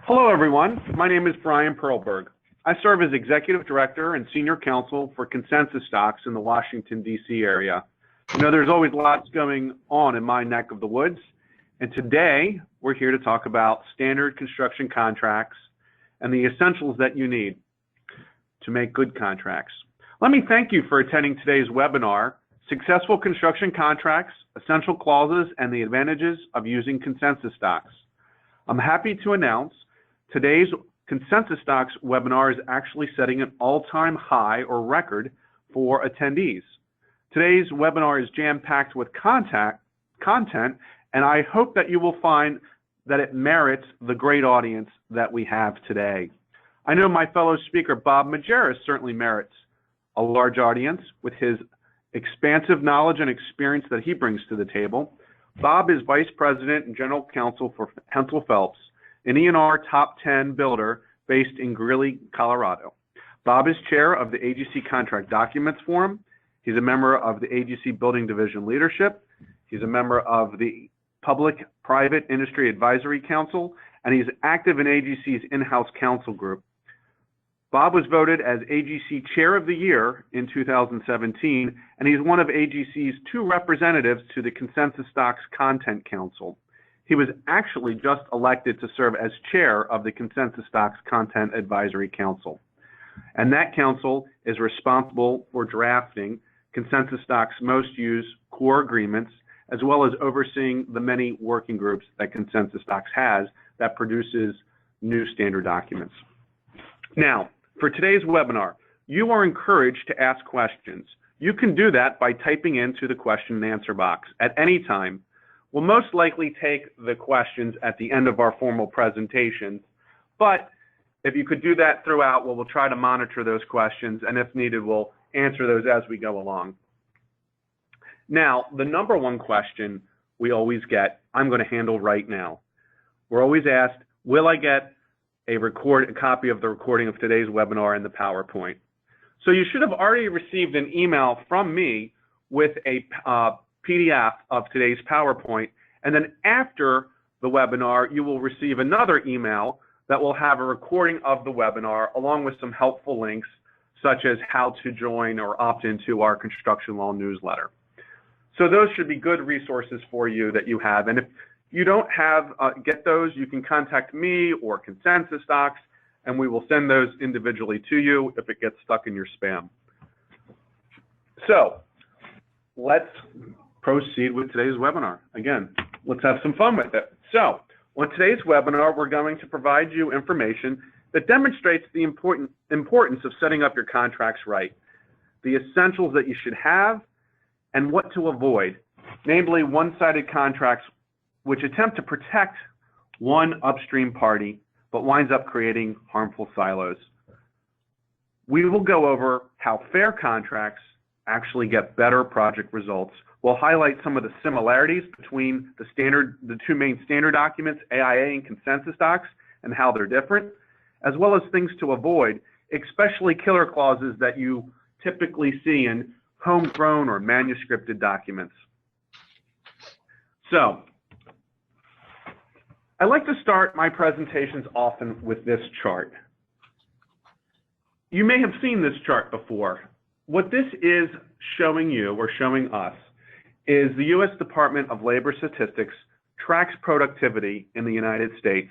Hello, everyone. My name is Brian Perlberg. I serve as Executive Director and Senior Counsel for ConsensusDocs in the Washington, D.C. area. You know, there's always lots going on in my neck of the woods, and today we're here to talk about standard construction contracts and the essentials that you need to make good contracts. Let me thank you for attending today's webinar, Successful Construction Contracts, Essential Clauses, and the Advantages of Using ConsensusDocs. I'm happy to announce today's ConsensusDocs webinar is actually setting an all-time high or record for attendees. Today's webinar is jam-packed with content, and I hope that you will find that it merits the great audience that we have today. I know my fellow speaker, Bob Majerus, certainly merits a large audience with his expansive knowledge and experience that he brings to the table. Bob is Vice President and General Counsel for Hensel Phelps, an E&R top 10 builder based in Greeley, Colorado. Bob is chair of the AGC Contract Documents Forum. He's a member of the AGC Building Division Leadership. He's a member of the Public-Private Industry Advisory Council, and he's active in AGC's in-house counsel group. Bob was voted as AGC Chair of the Year in 2017, and he's one of AGC's 2 representatives to the ConsensusDocs Content Council. He was actually just elected to serve as chair of the ConsensusDocs Content Advisory Council. And that council is responsible for drafting ConsensusDocs' most used core agreements, as well as overseeing the many working groups that ConsensusDocs has that produces new standard documents. Now, for today's webinar, you are encouraged to ask questions. You can do that by typing into the question and answer box at any time. We'll most likely take the questions at the end of our formal presentation, but if you could do that throughout, we'll try to monitor those questions, and if needed, we'll answer those as we go along. Now, the number one question we always get, I'm going to handle right now. We're always asked, will I get a copy of the recording of today's webinar and the PowerPoint? So you should have already received an email from me with a PDF of today's PowerPoint, and then after the webinar, you will receive another email that will have a recording of the webinar along with some helpful links such as how to join or opt into our construction law newsletter. So those should be good resources for you that you have. And if you don't have get those, you can contact me or ConsensusDocs, and we will send those individually to you if it gets stuck in your spam. So let's proceed with today's webinar. Again, let's have some fun with it. So on today's webinar, we're going to provide you information that demonstrates the importance of setting up your contracts right, the essentials that you should have, and what to avoid, namely one-sided contracts which attempt to protect one upstream party but winds up creating harmful silos. We will go over how fair contracts actually get better project results. We'll highlight some of the similarities between the 2 main standard documents, AIA and ConsensusDocs, and how they're different, as well as things to avoid, especially killer clauses that you typically see in homegrown or manuscripted documents. So, I like to start my presentations often with this chart. You may have seen this chart before. What this is showing you, or showing us, is the U.S. Department of Labor Statistics tracks productivity in the United States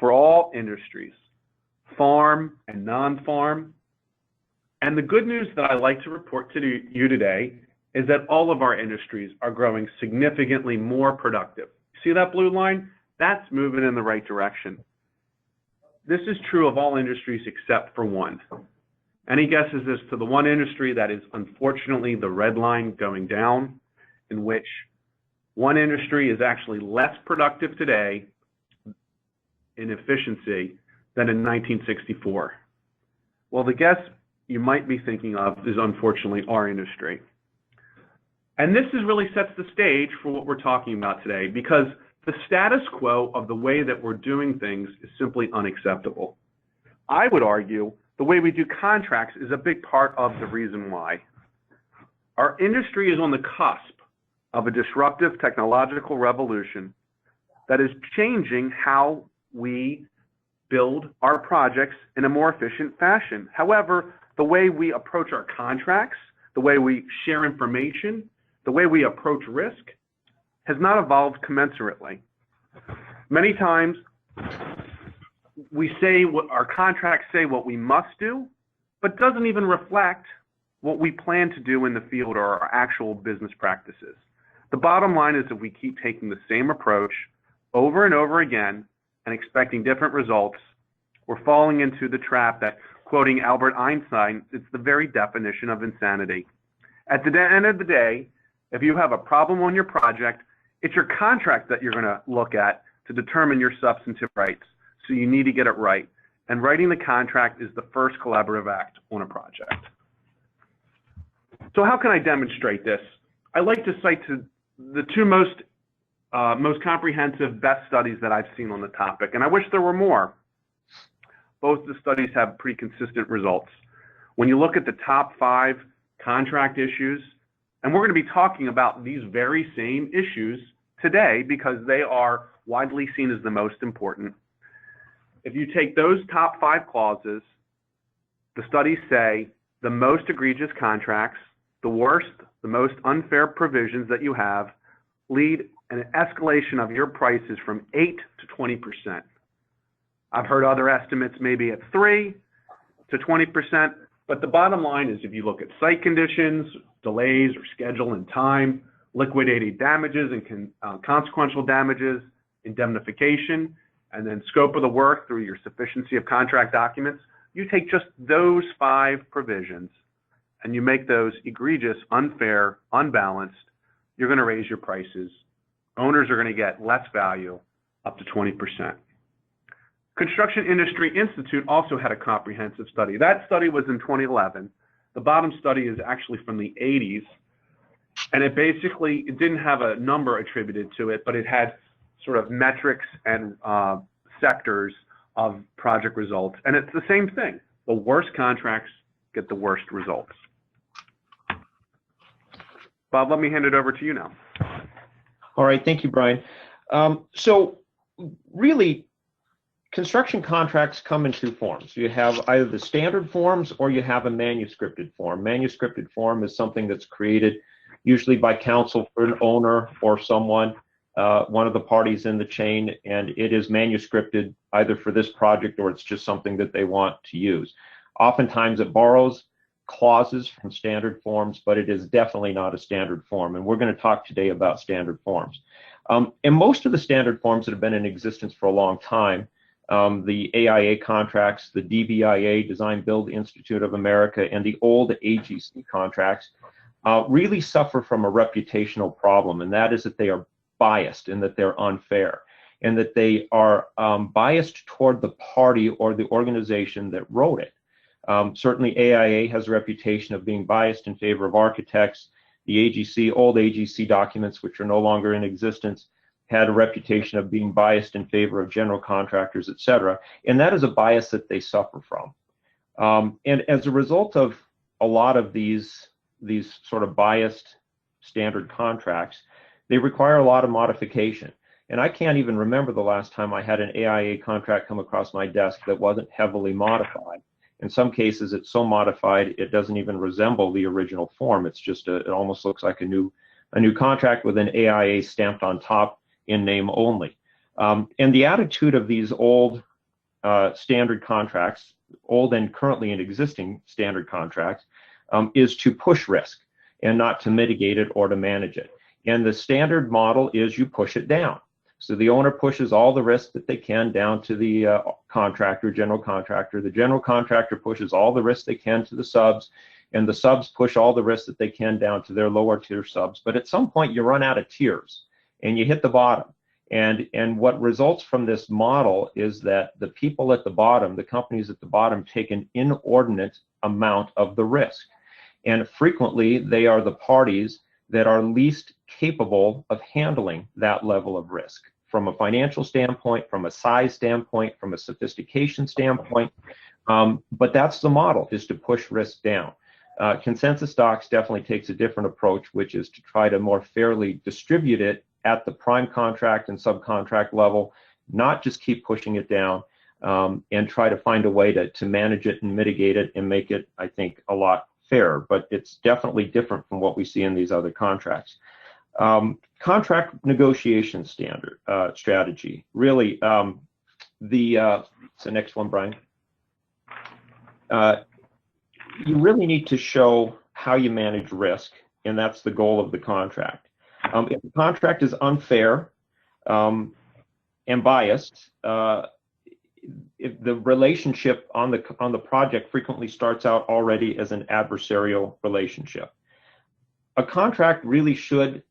for all industries, farm and non-farm. And the good news that I like to report to you today is that all of our industries are growing significantly more productive. See that blue line? That's moving in the right direction. This is true of all industries except for one. Any guesses as to the one industry that is unfortunately the red line going down, in which one industry is actually less productive today in efficiency than in 1964? Well, the guess you might be thinking of is unfortunately our industry. And this really sets the stage for what we're talking about today, because the status quo of the way that we're doing things is simply unacceptable. I would argue the way we do contracts is a big part of the reason why. Our industry is on the cusp of a disruptive technological revolution that is changing how we build our projects in a more efficient fashion. However, the way we approach our contracts, the way we share information, the way we approach risk has not evolved commensurately. Many times, we say what our contracts say what we must do, but doesn't even reflect what we plan to do in the field or our actual business practices. The bottom line is if we keep taking the same approach over and over again and expecting different results, we're falling into the trap that, quoting Albert Einstein, it's the very definition of insanity. At the end of the day, if you have a problem on your project, it's your contract that you're going to look at to determine your substantive rights. So you need to get it right. And writing the contract is the first collaborative act on a project. So how can I demonstrate this? I like to cite the two most comprehensive, best studies that I've seen on the topic, and I wish there were more. Both the studies have pretty consistent results. When you look at the top 5 contract issues, and we're going to be talking about these very same issues today because they are widely seen as the most important. If you take those top 5 clauses, the studies say the most egregious contracts, the worst, the most unfair provisions that you have lead an escalation of your prices from 8 to 20%. I've heard other estimates maybe at 3 to 20%, but the bottom line is if you look at site conditions, delays or schedule and time, liquidated damages and consequential damages, indemnification, and then scope of the work through your sufficiency of contract documents, you take just those 5 provisions and you make those egregious, unfair, unbalanced, you're going to raise your prices. Owners are going to get less value, up to 20%. Construction Industry Institute also had a comprehensive study. That study was in 2011. The bottom study is actually from the 80s. And it didn't have a number attributed to it, but it had sort of metrics and sectors of project results. And it's the same thing. The worst contracts get the worst results. Bob, let me hand it over to you now. All right, thank you, Brian. So really, construction contracts come in 2 forms. You have either the standard forms or you have a manuscripted form. Manuscripted form is something that's created usually by counsel for an owner or someone, one of the parties in the chain, and it is manuscripted either for this project or it's just something that they want to use. Oftentimes it borrows clauses from standard forms, but it is definitely not a standard form, and we're going to talk today about standard forms. And most of the standard forms that have been in existence for a long time, the AIA contracts, the DBIA, Design Build Institute of America, and the old AGC contracts really suffer from a reputational problem, and that is that they are biased and that they're unfair, and that they are biased toward the party or the organization that wrote it. Certainly AIA has a reputation of being biased in favor of architects. The AGC, old AGC documents, which are no longer in existence, had a reputation of being biased in favor of general contractors, et cetera. And that is a bias that they suffer from. And as a result of a lot of these sort of biased standard contracts, they require a lot of modification. And I can't even remember the last time I had an AIA contract come across my desk that wasn't heavily modified. In some cases, it's so modified it doesn't even resemble the original form. It's just it almost looks like a new contract with an AIA stamped on top in name only. And the attitude of these old standard contracts, old and currently in existing standard contracts, is to push risk and not to mitigate it or to manage it. And the standard model is you push it down. So the owner pushes all the risk that they can down to the contractor, general contractor. The general contractor pushes all the risk they can to the subs, and the subs push all the risk that they can down to their lower tier subs. But at some point you run out of tiers and you hit the bottom. And what results from this model is that the people at the bottom, the companies at the bottom, take an inordinate amount of the risk. And frequently they are the parties that are least capable of handling that level of risk from a financial standpoint, from a size standpoint, from a sophistication standpoint. But that's the model, is to push risk down. ConsensusDocs definitely takes a different approach, which is to try to more fairly distribute it at the prime contract and subcontract level, not just keep pushing it down, and try to find a way to manage it and mitigate it and make it, I think, a lot fairer. But it's definitely different from what we see in these other contracts. Contract negotiation strategy. Really, it's the next one, Brian. You really need to show how you manage risk, and that's the goal of the contract. If the contract is unfair and biased, if the relationship on the project frequently starts out already as an adversarial relationship. A contract really should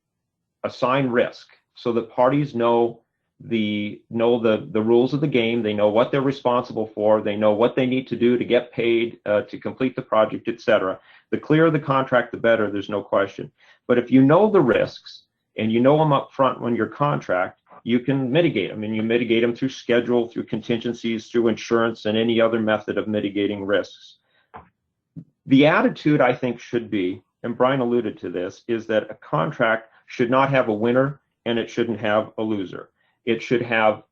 assign risk so that parties know the rules of the game. They know what they're responsible for. They know what they need to do to get paid, to complete the project, etc. The clearer the contract, the better. There's no question. But if you know the risks and you know them up front when your contract, you can mitigate them, and you mitigate them through schedule, through contingencies, through insurance, and any other method of mitigating risks. The attitude, I think, should be, and Brian alluded to this, is that a contract should not have a winner and it shouldn't have a loser. It should have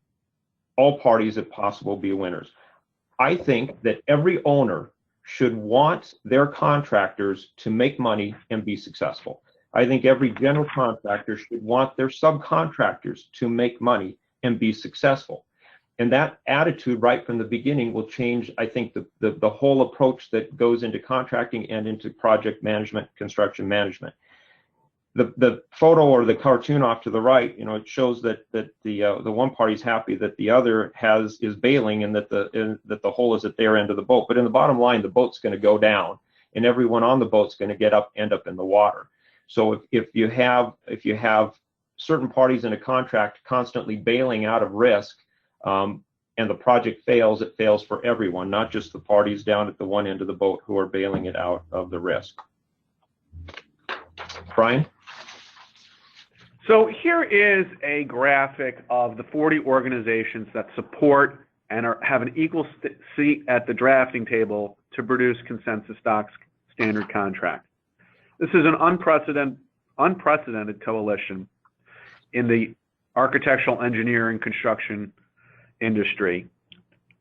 all parties, if possible, be winners. I think that every owner should want their contractors to make money and be successful. I think every general contractor should want their subcontractors to make money and be successful. And that attitude right from the beginning will change, I think, the whole approach that goes into contracting and into project management, construction management. The photo or the cartoon off to the right, it shows that the one party's happy that the other is bailing and that the hole is at their end of the boat. But in the bottom line, the boat's going to go down, and everyone on the boat's going to end up in the water. So if you have certain parties in a contract constantly bailing out of risk, and the project fails, it fails for everyone, not just the parties down at the one end of the boat who are bailing it out of the risk. Brian? So here is a graphic of the 40 organizations that support and have an equal seat at the drafting table to produce ConsensusDocs standard contract. This is an unprecedented coalition in the architectural, engineering, construction industry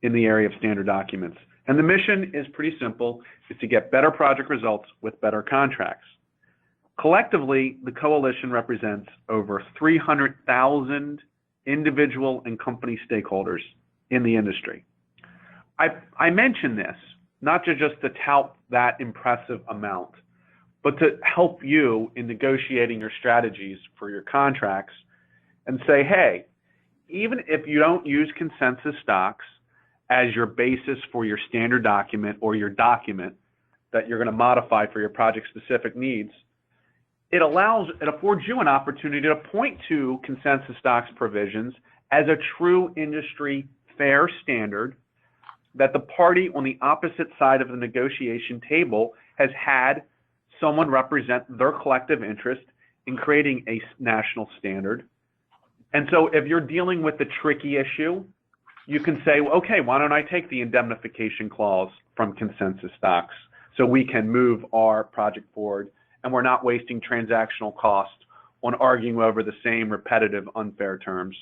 in the area of standard documents. And the mission is pretty simple. It's to get better project results with better contracts. Collectively, the coalition represents over 300,000 individual and company stakeholders in the industry. I mention this not just to tout that impressive amount, but to help you in negotiating your strategies for your contracts and say, hey, even if you don't use ConsensusDocs as your basis for your standard document or your document that you're going to modify for your project-specific needs, it affords you an opportunity to point to ConsensusDocs provisions as a true industry fair standard that the party on the opposite side of the negotiation table has had someone represent their collective interest in creating a national standard. And so if you're dealing with the tricky issue, you can say, well, okay, why don't I take the indemnification clause from ConsensusDocs so we can move our project forward and we're not wasting transactional cost on arguing over the same repetitive, unfair terms.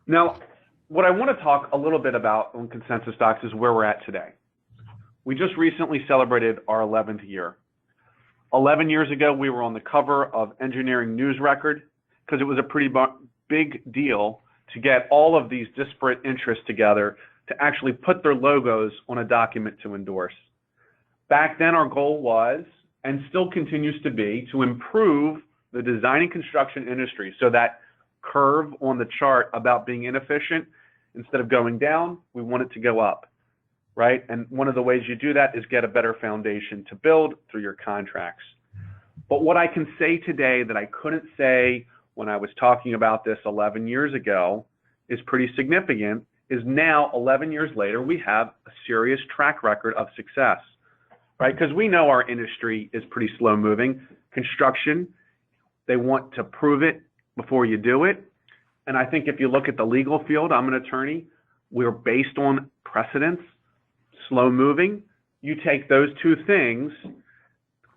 Now, what I want to talk a little bit about on ConsensusDocs is where we're at today. We just recently celebrated our 11th year. 11 years ago, we were on the cover of Engineering News Record because it was a pretty big deal to get all of these disparate interests together to actually put their logos on a document to endorse. Back then, our goal was, and still continues to be, to improve the design and construction industry so that curve on the chart about being inefficient, instead of going down, we want it to go up. Right? And one of the ways you do that is get a better foundation to build through your contracts. But what I can say today that I couldn't say when I was talking about this 11 years ago is pretty significant, is now 11 years later, we have a serious track record of success, right? Because we know our industry is pretty slow moving. Construction, they want to prove it before you do it. And I think if you look at the legal field, I'm an attorney, we're based on precedence. Slow moving, you take those two things,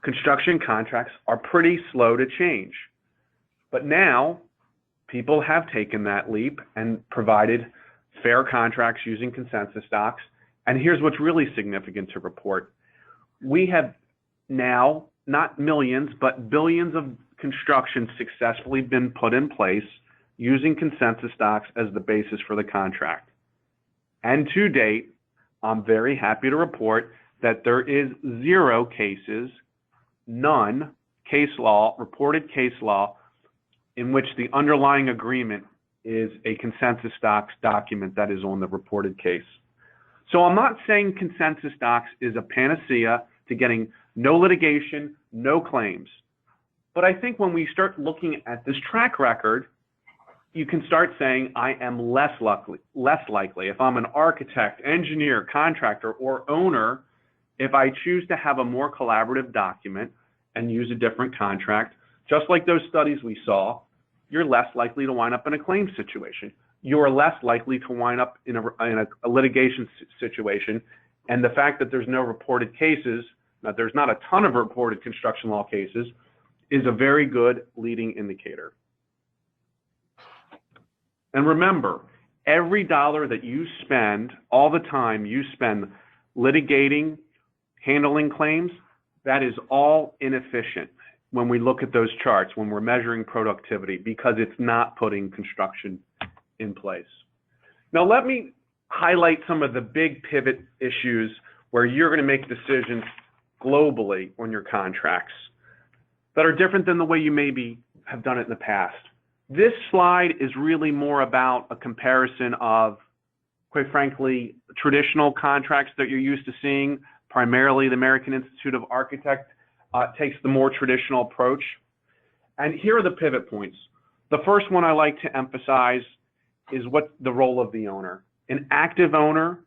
construction contracts are pretty slow to change. But now people have taken that leap and provided fair contracts using consensus docs. And here's what's really significant to report. We have now, not millions, but billions of construction successfully been put in place using consensus docs as the basis for the contract. And to date, I'm very happy to report that there is 0 cases, none case law, reported case law, in which the underlying agreement is a consensus docs document that is on the reported case. So I'm not saying consensus docs is a panacea to getting no litigation, no claims. But I think when we start looking at this track record, you can start saying I am less likely. If I'm an architect, engineer, contractor, or owner, if I choose to have a more collaborative document and use a different contract, just like those studies we saw, you're less likely to wind up in a claim situation. You're less likely to wind up in a litigation situation. And the fact that there's no reported cases, that there's not a ton of reported construction law cases, is a very good leading indicator. And remember, every dollar that you spend, all the time you spend litigating, handling claims, that is all inefficient when we look at those charts, when we're measuring productivity, because it's not putting construction in place. Now, let me highlight some of the big pivot issues where you're going to make decisions globally on your contracts that are different than the way you maybe have done it in the past. This slide is really more about a comparison of, quite frankly, traditional contracts that you're used to seeing. Primarily, the American Institute of Architects takes the more traditional approach. And here are the pivot points. The first one I like to emphasize is what the role of the owner. An active owner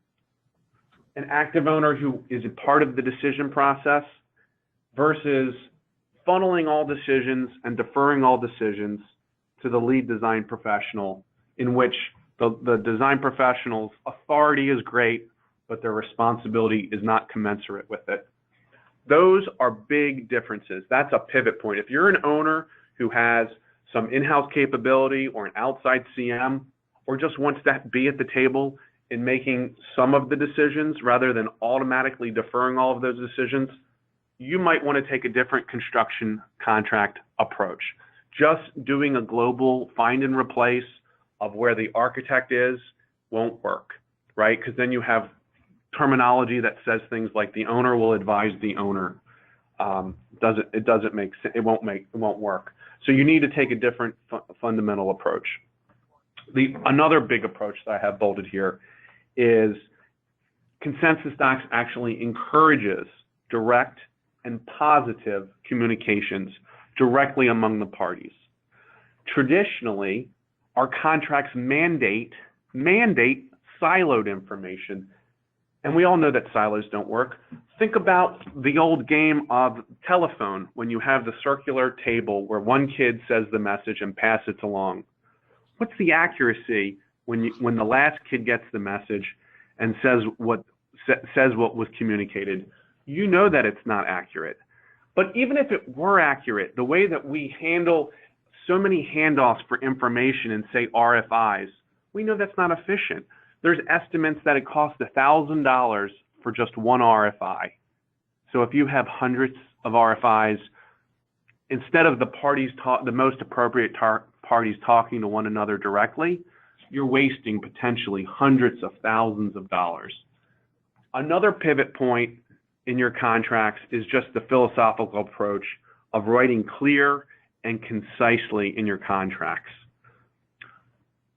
who is a part of the decision process versus funneling all decisions and deferring all decisions to the lead design professional, in which the design professional's authority is great, but their responsibility is not commensurate with it. Those are big differences. That's a pivot point. If you're an owner who has some in-house capability or an outside CM, or just wants to be at the table in making some of the decisions rather than automatically deferring all of those decisions, you might want to take a different construction contract approach. Just doing a global find and replace of where the architect is won't work, right? Because then you have terminology that says things like the owner will advise the owner. It doesn't make sense. It won't work. So you need to take a different fundamental approach. Another big approach that I have bolded here is consensus docs actually encourages direct and positive communications directly among the parties. Traditionally, our contracts mandate siloed information, and we all know that silos don't work. Think about the old game of telephone when you have the circular table where one kid says the message and passes it along. What's the accuracy when the last kid gets the message and says what was communicated? You know that it's not accurate. But even if it were accurate, the way that we handle so many handoffs for information and say RFIs, we know that's not efficient. There's estimates that it costs $1,000 for just one RFI. So if you have hundreds of RFIs, instead of the most appropriate parties talking to one another directly, you're wasting potentially hundreds of thousands of dollars. Another pivot point in your contracts is just the philosophical approach of writing clear and concisely in your contracts.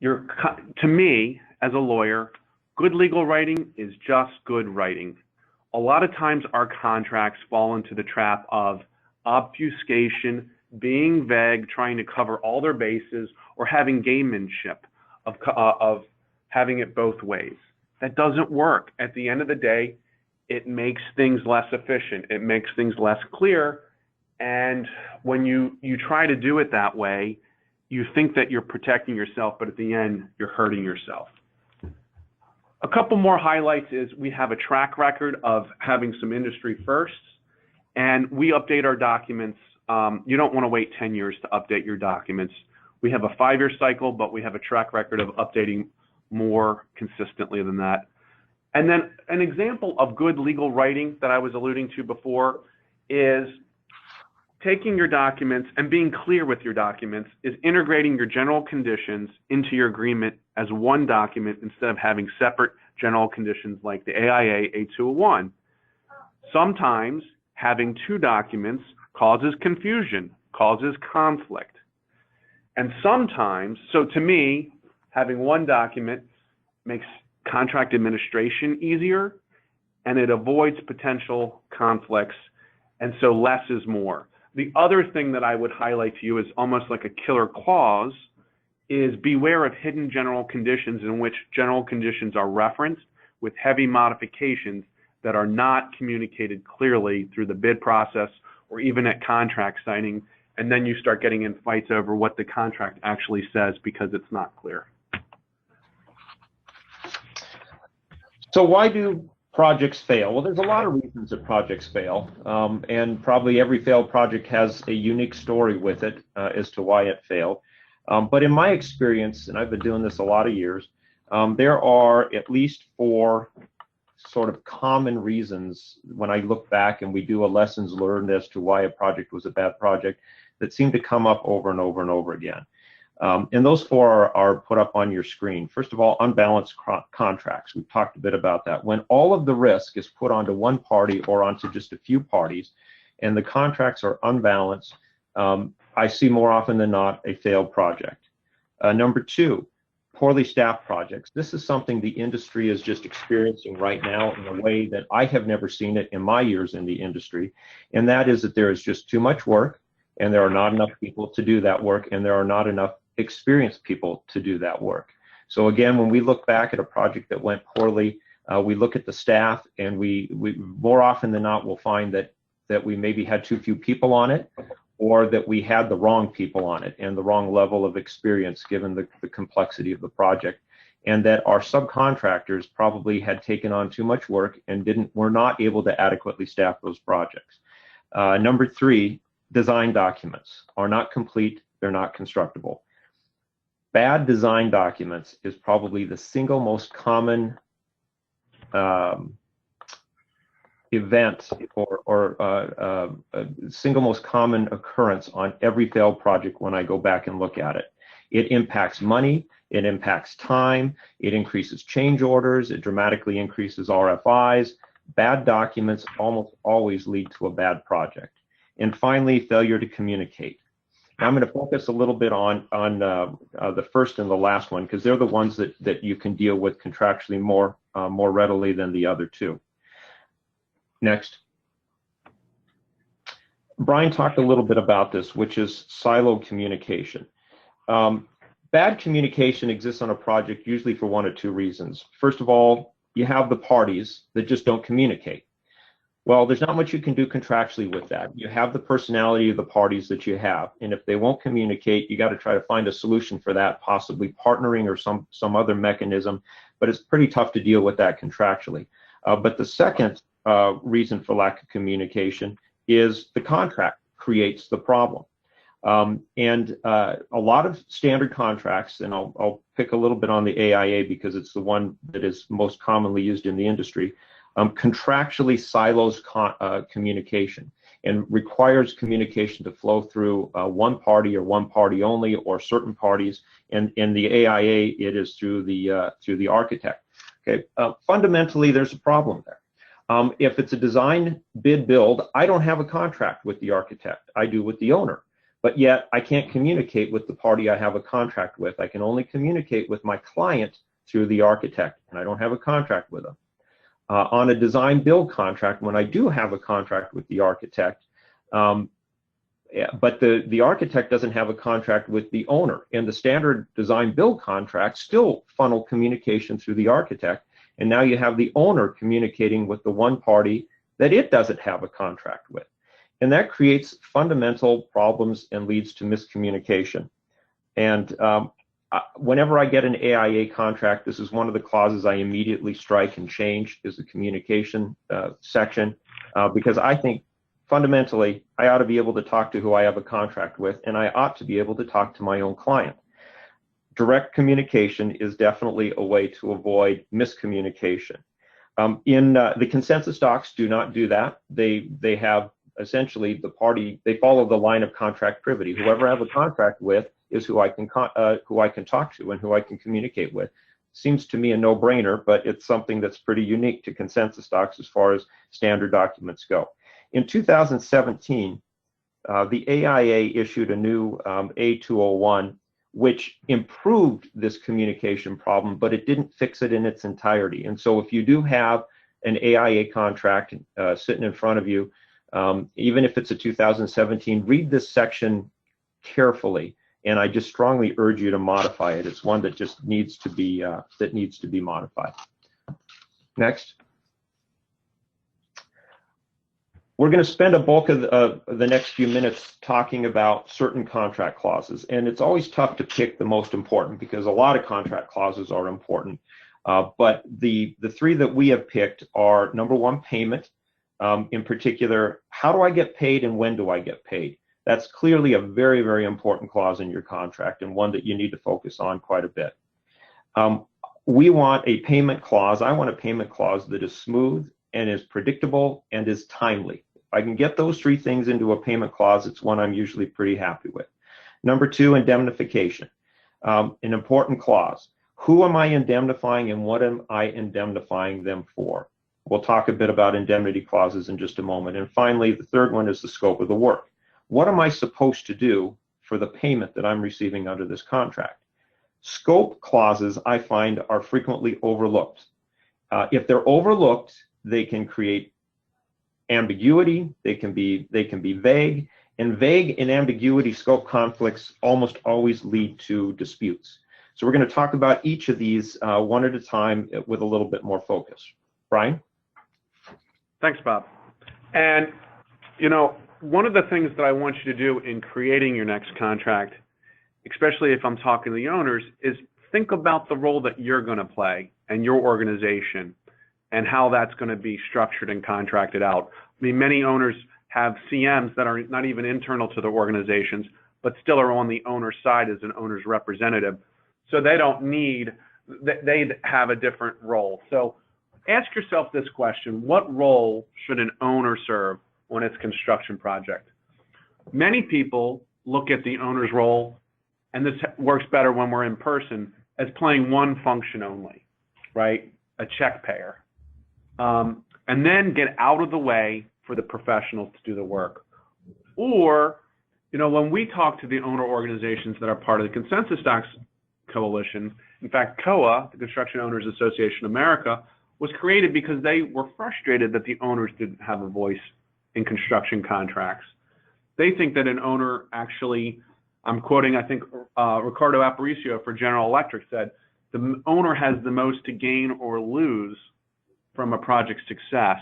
To me, as a lawyer, good legal writing is just good writing. A lot of times our contracts fall into the trap of obfuscation, being vague, trying to cover all their bases, or having gamemanship of having it both ways. That doesn't work. At the end of the day, it makes things less efficient. It makes things less clear. And when you try to do it that way, you think that you're protecting yourself, but at the end, you're hurting yourself. A couple more highlights is we have a track record of having some industry firsts, and we update our documents. You don't want to wait 10 years to update your documents. We have a 5-year cycle, but we have a track record of updating more consistently than that. And then an example of good legal writing that I was alluding to before is taking your documents and being clear with your documents, is integrating your general conditions into your agreement as one document instead of having separate general conditions like the AIA A201. Sometimes having 2 documents causes confusion, causes conflict. And sometimes, so to me, having one document makes contract administration easier, and it avoids potential conflicts, and so less is more. The other thing that I would highlight to you is almost like a killer clause is beware of hidden general conditions in which general conditions are referenced with heavy modifications that are not communicated clearly through the bid process or even at contract signing, and then you start getting in fights over what the contract actually says because it's not clear. So why do projects fail? Well, there's a lot of reasons that projects fail, and probably every failed project has a unique story with it as to why it failed. But in my experience, and I've been doing this a lot of years, there are at least 4 sort of common reasons when I look back and we do a lessons learned as to why a project was a bad project that seem to come up over and over and over again. And those 4 are put up on your screen. First of all, unbalanced contracts. We've talked a bit about that. When all of the risk is put onto one party or onto just a few parties, and the contracts are unbalanced, I see more often than not a failed project. Number 2, poorly staffed projects. This is something the industry is just experiencing right now in a way that I have never seen it in my years in the industry, and that is that there is just too much work, and there are not enough people to do that work, and there are not enough experienced people to do that work. So again, when we look back at a project that went poorly, we look at the staff, and we more often than not will find that we maybe had too few people on it, or that we had the wrong people on it and the wrong level of experience given the complexity of the project, and that our subcontractors probably had taken on too much work and were not able to adequately staff those projects. Number 3, design documents are not complete, they're not constructible. Bad design documents is probably the single most common event or single most common occurrence on every failed project when I go back and look at it. It impacts money, it impacts time, it increases change orders, it dramatically increases RFIs. Bad documents almost always lead to a bad project. And finally, failure to communicate. Now, I'm going to focus a little bit on the first and the last one, because they're the ones that you can deal with contractually more readily than the other 2. Next. Brian talked a little bit about this, which is siloed communication. Bad communication exists on a project usually for 1 or 2 reasons. First of all, you have the parties that just don't communicate. Well, there's not much you can do contractually with that. You have the personality of the parties that you have, and if they won't communicate, you got to try to find a solution for that, possibly partnering or some other mechanism, but it's pretty tough to deal with that contractually. But the second reason for lack of communication is the contract creates the problem. And a lot of standard contracts, and I'll pick a little bit on the AIA because it's the one that is most commonly used in the industry, contractually silos communication and requires communication to flow through one party or one party only or certain parties. And in the AIA, it is through the architect. Okay, fundamentally, there's a problem there. If it's a design bid build, I don't have a contract with the architect. I do with the owner. But yet I can't communicate with the party I have a contract with. I can only communicate with my client through the architect, and I don't have a contract with them. On a design build contract, when I do have a contract with the architect, but the architect doesn't have a contract with the owner, and the standard design build contracts still funnel communication through the architect, and now you have the owner communicating with the one party that it doesn't have a contract with. And that creates fundamental problems and leads to miscommunication. And whenever I get an AIA contract, this is one of the clauses I immediately strike and change, is the communication section, because I think fundamentally, I ought to be able to talk to who I have a contract with, and I ought to be able to talk to my own client. Direct communication is definitely a way to avoid miscommunication. The consensus docs do not do that. They have essentially they follow the line of contract privity. Whoever I have a contract with is who I can talk to and who I can communicate with. Seems to me a no-brainer, but it's something that's pretty unique to consensus docs as far as standard documents go. In 2017, the AIA issued a new A201, which improved this communication problem, but it didn't fix it in its entirety. And so if you do have an AIA contract sitting in front of you, even if it's a 2017, read this section carefully, and I just strongly urge you to modify it. It's one that just needs to be modified. Next. We're going to spend a bulk of the next few minutes talking about certain contract clauses, and it's always tough to pick the most important because a lot of contract clauses are important. But the three that we have picked are, number one, payment. In particular, how do I get paid and when do I get paid? That's clearly a very, very important clause in your contract and one that you need to focus on quite a bit. We want a payment clause. I want a payment clause that is smooth and is predictable and is timely. If I can get those three things into a payment clause, it's one I'm usually pretty happy with. Number two, indemnification. An important clause. Who am I indemnifying and what am I indemnifying them for? We'll talk a bit about indemnity clauses in just a moment. And finally, the third one is the scope of the work. What am I supposed to do for the payment that I'm receiving under this contract? Scope clauses, I find, are frequently overlooked. If they're overlooked, they can create ambiguity, they can be vague, and vague and ambiguity scope conflicts almost always lead to disputes. So we're going to talk about each of these one at a time with a little bit more focus. Brian? Thanks, Bob. And, one of the things that I want you to do in creating your next contract, especially if I'm talking to the owners, is think about the role that you're going to play and your organization and how that's going to be structured and contracted out. I mean, many owners have CMs that are not even internal to their organizations, but still are on the owner's side as an owner's representative. So they have a different role. So ask yourself this question: what role should an owner serve on its construction project? Many people look at the owner's role, and this works better when we're in person, as playing one function only, right? A check payer. And then get out of the way for the professionals to do the work. Or, when we talk to the owner organizations that are part of the Consensus Docs Coalition, in fact, COA, the Construction Owners Association of America, was created because they were frustrated that the owners didn't have a voice in construction contracts. They think that an owner actually, I'm quoting, I think, Ricardo Aparicio for General Electric said, the owner has the most to gain or lose from a project's success,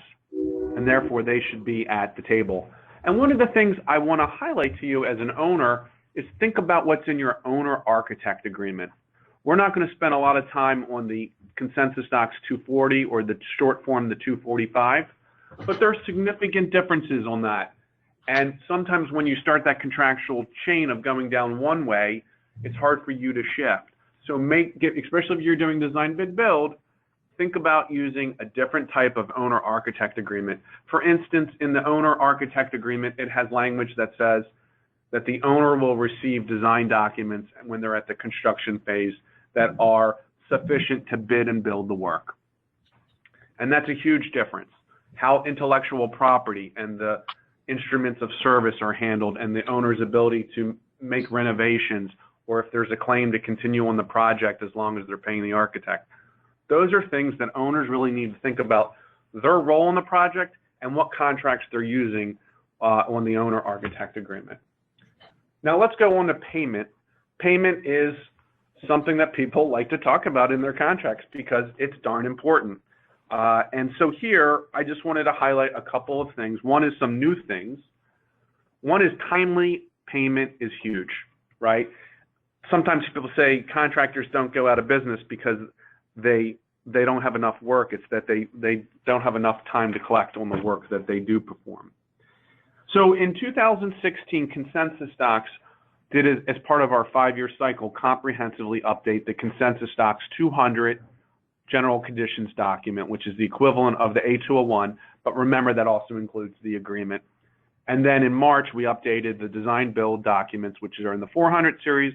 and therefore they should be at the table. And one of the things I want to highlight to you as an owner is think about what's in your owner-architect agreement. We're not going to spend a lot of time on the Consensus Docs 240 or the short form, the 245, but there are significant differences on that. And sometimes when you start that contractual chain of going down one way, it's hard for you to shift. So especially if you're doing design bid build, think about using a different type of owner-architect agreement. For instance, in the owner-architect agreement, it has language that says that the owner will receive design documents when they're at the construction phase that are sufficient to bid and build the work. And that's a huge difference. How intellectual property and the instruments of service are handled and the owner's ability to make renovations, or if there's a claim to continue on the project as long as they're paying the architect. Those are things that owners really need to think about their role in the project and what contracts they're using on the owner-architect agreement. Now let's go on to payment. Payment is something that people like to talk about in their contracts because it's darn important. And so here, I just wanted to highlight a couple of things. One is some new things. One is timely payment is huge, right? Sometimes people say contractors don't go out of business because they don't have enough work. It's that they don't have enough time to collect on the work that they do perform. So in 2016, ConsensusDocs did, as part of our 5-year cycle, comprehensively update the ConsensusDocs 200 general conditions document, which is the equivalent of the A201, but remember that also includes the agreement. And then in March, we updated the design build documents, which are in the 400 series,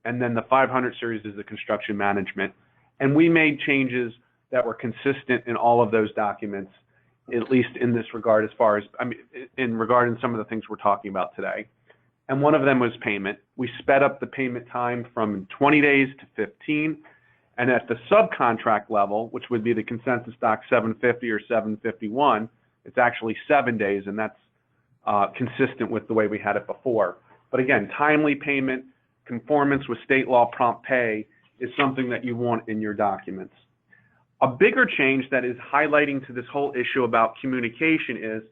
and then the 500 series is the construction management. And we made changes that were consistent in all of those documents, at least in this regard, as far as, in regard to some of the things we're talking about today. And one of them was payment. We sped up the payment time from 20 days to 15. And at the subcontract level, which would be the ConsensusDocs 750 or 751, it's actually 7 days, and that's consistent with the way we had it before. But again, timely payment, conformance with state law prompt pay is something that you want in your documents. A bigger change that is highlighting to this whole issue about communication is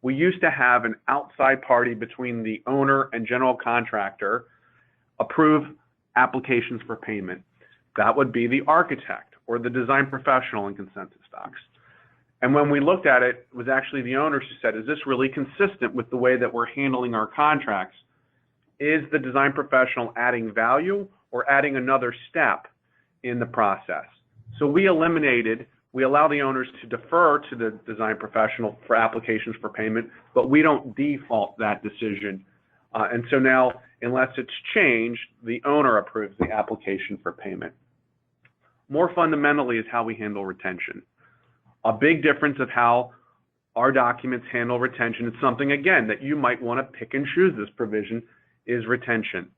we used to have an outside party between the owner and general contractor approve applications for payment. That would be the architect or the design professional in ConsensusDocs. And when we looked at it, it was actually the owners who said, is this really consistent with the way that we're handling our contracts? Is the design professional adding value or adding another step in the process? So we allow the owners to defer to the design professional for applications for payment, but we don't default that decision. And so now, unless it's changed, the owner approves the application for payment. More fundamentally is how we handle retention. A big difference of how our documents handle retention is something, again, that you might want to pick and choose this provision, is retention.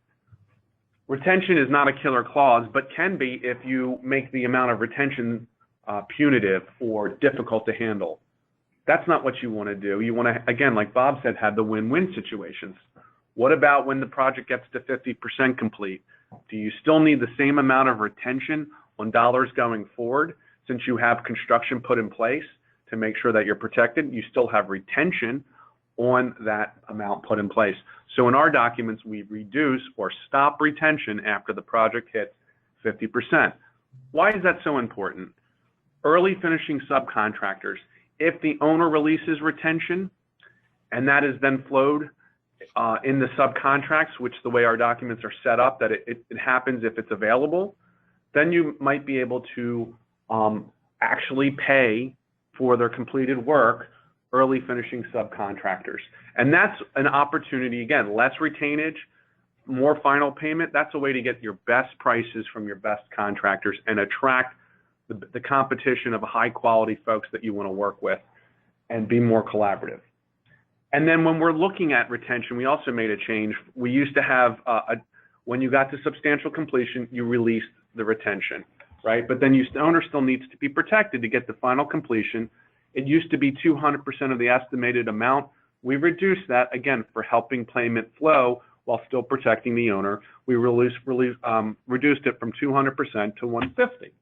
Retention is not a killer clause, but can be if you make the amount of retention punitive or difficult to handle. That's not what you want to do. You want to, again, like Bob said, have the win-win situations. What about when the project gets to 50% complete? Do you still need the same amount of retention on dollars going forward since you have construction put in place to make sure that you're protected? You still have retention on that amount put in place. So in our documents, we reduce or stop retention after the project hits 50%. Why is that so important? Early finishing subcontractors, if the owner releases retention and that is then flowed in the subcontracts, which the way our documents are set up, that it happens if it's available, then you might be able to actually pay for their completed work early finishing subcontractors. And that's an opportunity, again, less retainage, more final payment. That's a way to get your best prices from your best contractors and attract the competition of high quality folks that you want to work with and be more collaborative. And then when we're looking at retention, we also made a change. We used to have, when you got to substantial completion, you released the retention, right? But then the owner still needs to be protected to get the final completion. It used to be 200% of the estimated amount. We reduced that, again, for helping payment flow while still protecting the owner. We reduced it from 200% to 150.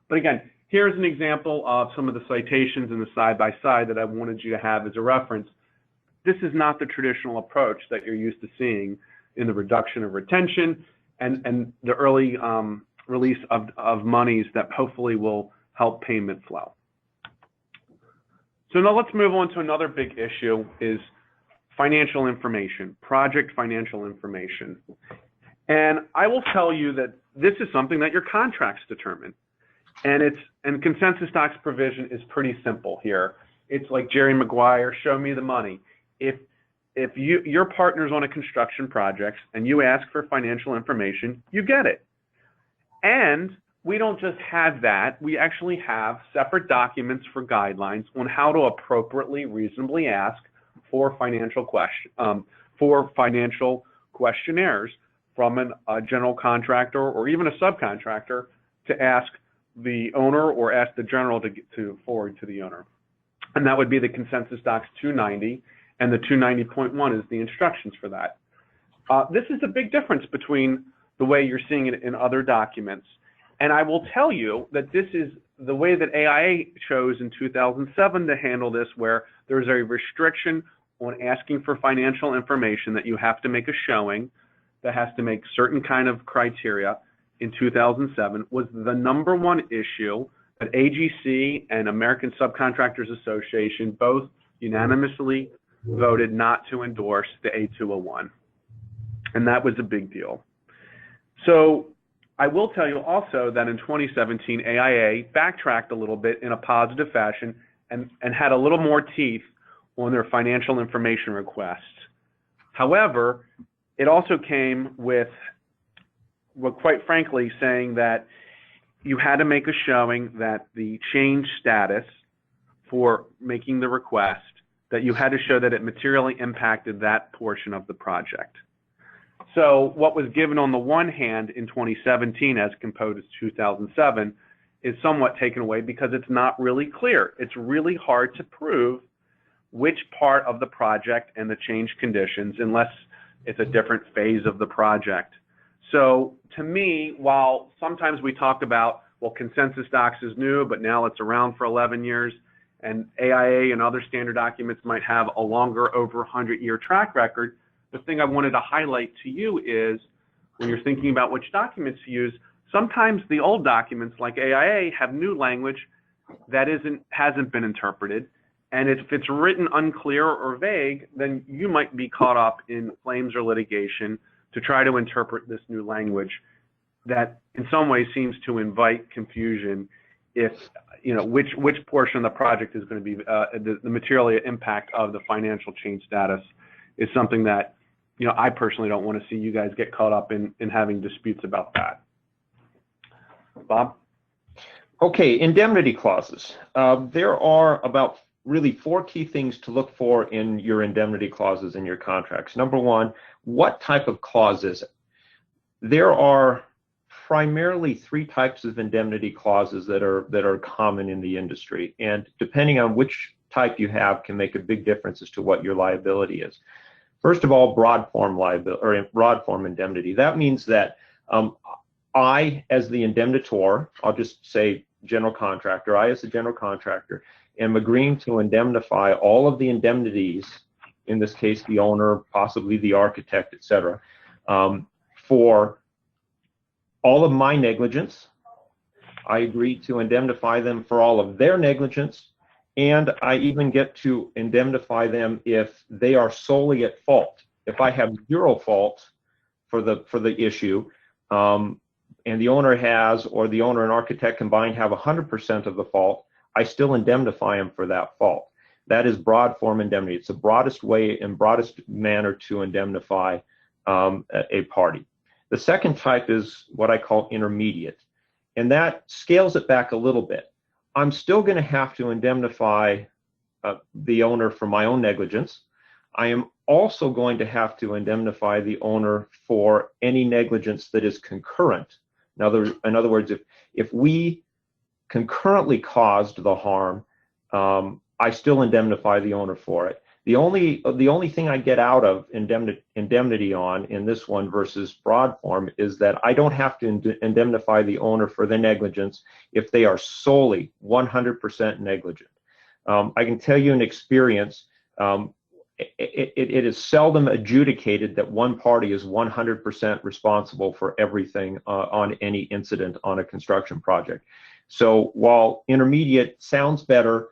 But again, here's an example of some of the citations and the side-by-side that I wanted you to have as a reference. This is not the traditional approach that you're used to seeing in the reduction of retention and the early release of monies that hopefully will help payment flow. So now let's move on to another big issue is financial information, project financial information. And I will tell you that this is something that your contracts determine. And ConsensusDocs provision is pretty simple here. It's like Jerry Maguire, show me the money. If your partner's on a construction project and you ask for financial information, you get it. And we don't just have that, we actually have separate documents for guidelines on how to appropriately, reasonably ask for financial questionnaires from a general contractor or even a subcontractor to ask the owner or ask the general to forward to the owner. And that would be the ConsensusDocs 290, and the 290.1 is the instructions for that. This is a big difference between the way you're seeing it in other documents. And I will tell you that this is the way that AIA chose in 2007 to handle this, where there's a restriction on asking for financial information that you have to make a showing that has to make certain kind of criteria. In 2007 was the #1 issue that AGC and American Subcontractors Association both unanimously voted not to endorse the A201. And that was a big deal. So I will tell you also that in 2017, AIA backtracked a little bit in a positive fashion and had a little more teeth on their financial information requests. However, it also came with, well, quite frankly, saying that you had to make a showing that the change status for making the request, that you had to show that it materially impacted that portion of the project. So what was given on the one hand in 2017 as compared to 2007 is somewhat taken away because it's not really clear. It's really hard to prove which part of the project and the change conditions unless it's a different phase of the project. So to me, while sometimes we talk about, well, ConsensusDocs is new, but now it's around for 11 years, and AIA and other standard documents might have a longer, over 100-year track record, the thing I wanted to highlight to you is when you're thinking about which documents to use, sometimes the old documents like AIA have new language that hasn't been interpreted. And if it's written unclear or vague, then you might be caught up in claims or litigation to try to interpret this new language that in some ways seems to invite confusion if, you know, which portion of the project is going to be the material impact of the financial change status is something that, you know, I personally don't want to see you guys get caught up in having disputes about that. Bob? Okay, indemnity clauses. There are about really 4 key things to look for in your indemnity clauses in your contracts. Number one, what type of clause is it? There are primarily 3 types of indemnity clauses that are common in the industry, and depending on which type you have can make a big difference as to what your liability is. First of all, broad form liability or broad form indemnity. That means that I, as the indemnitor, I'll just say general contractor, I as the general contractor am agreeing to indemnify all of the indemnities, in this case the owner, possibly the architect, etc., for all of my negligence. I agree to indemnify them for all of their negligence, and I even get to indemnify them if they are solely at fault. If I have 0 fault for the issue, and the owner has, or the owner and architect combined have 100% of the fault, I still indemnify them for that fault. That is broad form indemnity. It's the broadest way and broadest manner to indemnify a party. The second type is what I call intermediate, and that scales it back a little bit. I'm still going to have to indemnify the owner for my own negligence. I am also going to have to indemnify the owner for any negligence that is concurrent. In other words, if we concurrently caused the harm, I still indemnify the owner for it. The only thing I get out of indemnity on in this one versus broad form is that I don't have to indemnify the owner for their negligence if they are solely 100% negligent. I can tell you in experience, it is seldom adjudicated that one party is 100% responsible for everything on any incident on a construction project. So while intermediate sounds better,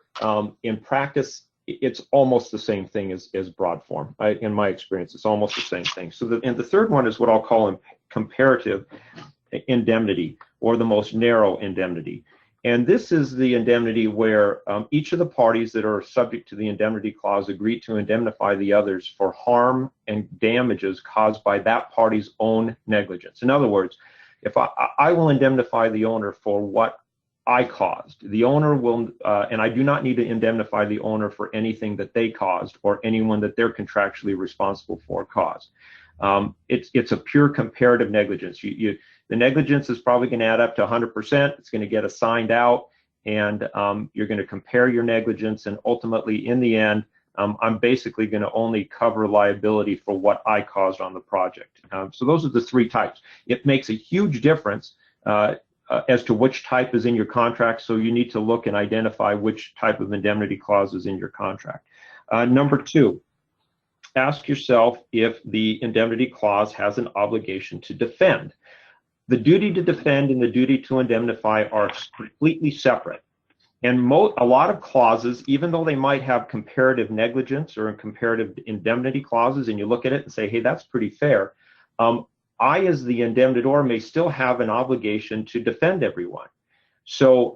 in practice, it's almost the same thing as broad form. In my experience, it's almost the same thing. So and the third one is what I'll call comparative indemnity, or the most narrow indemnity. And this is the indemnity where each of the parties that are subject to the indemnity clause agree to indemnify the others for harm and damages caused by that party's own negligence. In other words, if I will indemnify the owner for what I caused, the owner will, and I do not need to indemnify the owner for anything that they caused or anyone that they're contractually responsible for caused. It's a pure comparative negligence. The negligence is probably going to add up to 100%. It's going to get assigned out, and you're going to compare your negligence, and ultimately, in the end, I'm basically going to only cover liability for what I caused on the project. So those are the 3 types. It makes a huge difference as to which type is in your contract, so you need to look and identify which type of indemnity clause is in your contract. Number 2, ask yourself if the indemnity clause has an obligation to defend. The duty to defend and the duty to indemnify are completely separate. And a lot of clauses, even though they might have comparative negligence or comparative indemnity clauses, and you look at it and say, hey, that's pretty fair, I, as the indemnitor, may still have an obligation to defend everyone. So,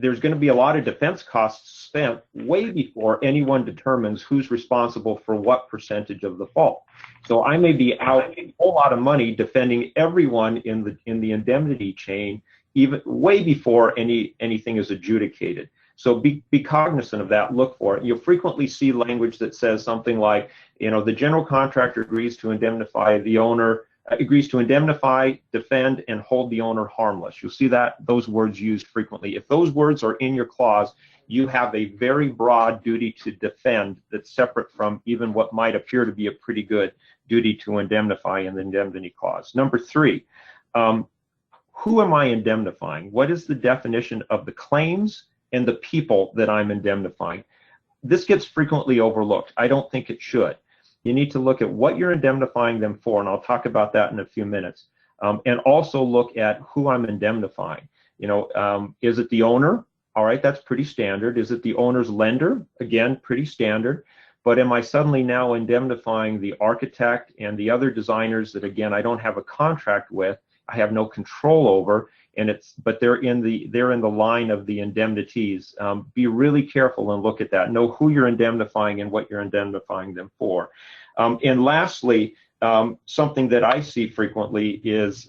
there's going to be a lot of defense costs spent way before anyone determines who's responsible for what percentage of the fault. So I may be out a whole lot of money defending everyone in the indemnity chain, even way before anything is adjudicated. So be cognizant of that. Look for it. You'll frequently see language that says something like, the general contractor agrees to indemnify the owner, agrees to indemnify, defend, and hold the owner harmless. You'll see those words used frequently. If those words are in your clause, you have a very broad duty to defend that's separate from even what might appear to be a pretty good duty to indemnify in the indemnity clause. Number 3, who am I indemnifying? What is the definition of the claims and the people that I'm indemnifying? This gets frequently overlooked. I don't think it should. You need to look at what you're indemnifying them for, and I'll talk about that in a few minutes. And also look at who I'm indemnifying. Is it the owner? All right, that's pretty standard. Is it the owner's lender? Again, pretty standard. But am I suddenly now indemnifying the architect and the other designers that, again, I don't have a contract with, I have no control over, but they're in the line of the indemnities. Be really careful and look at that. Know who you're indemnifying and what you're indemnifying them for. And lastly, something that I see frequently is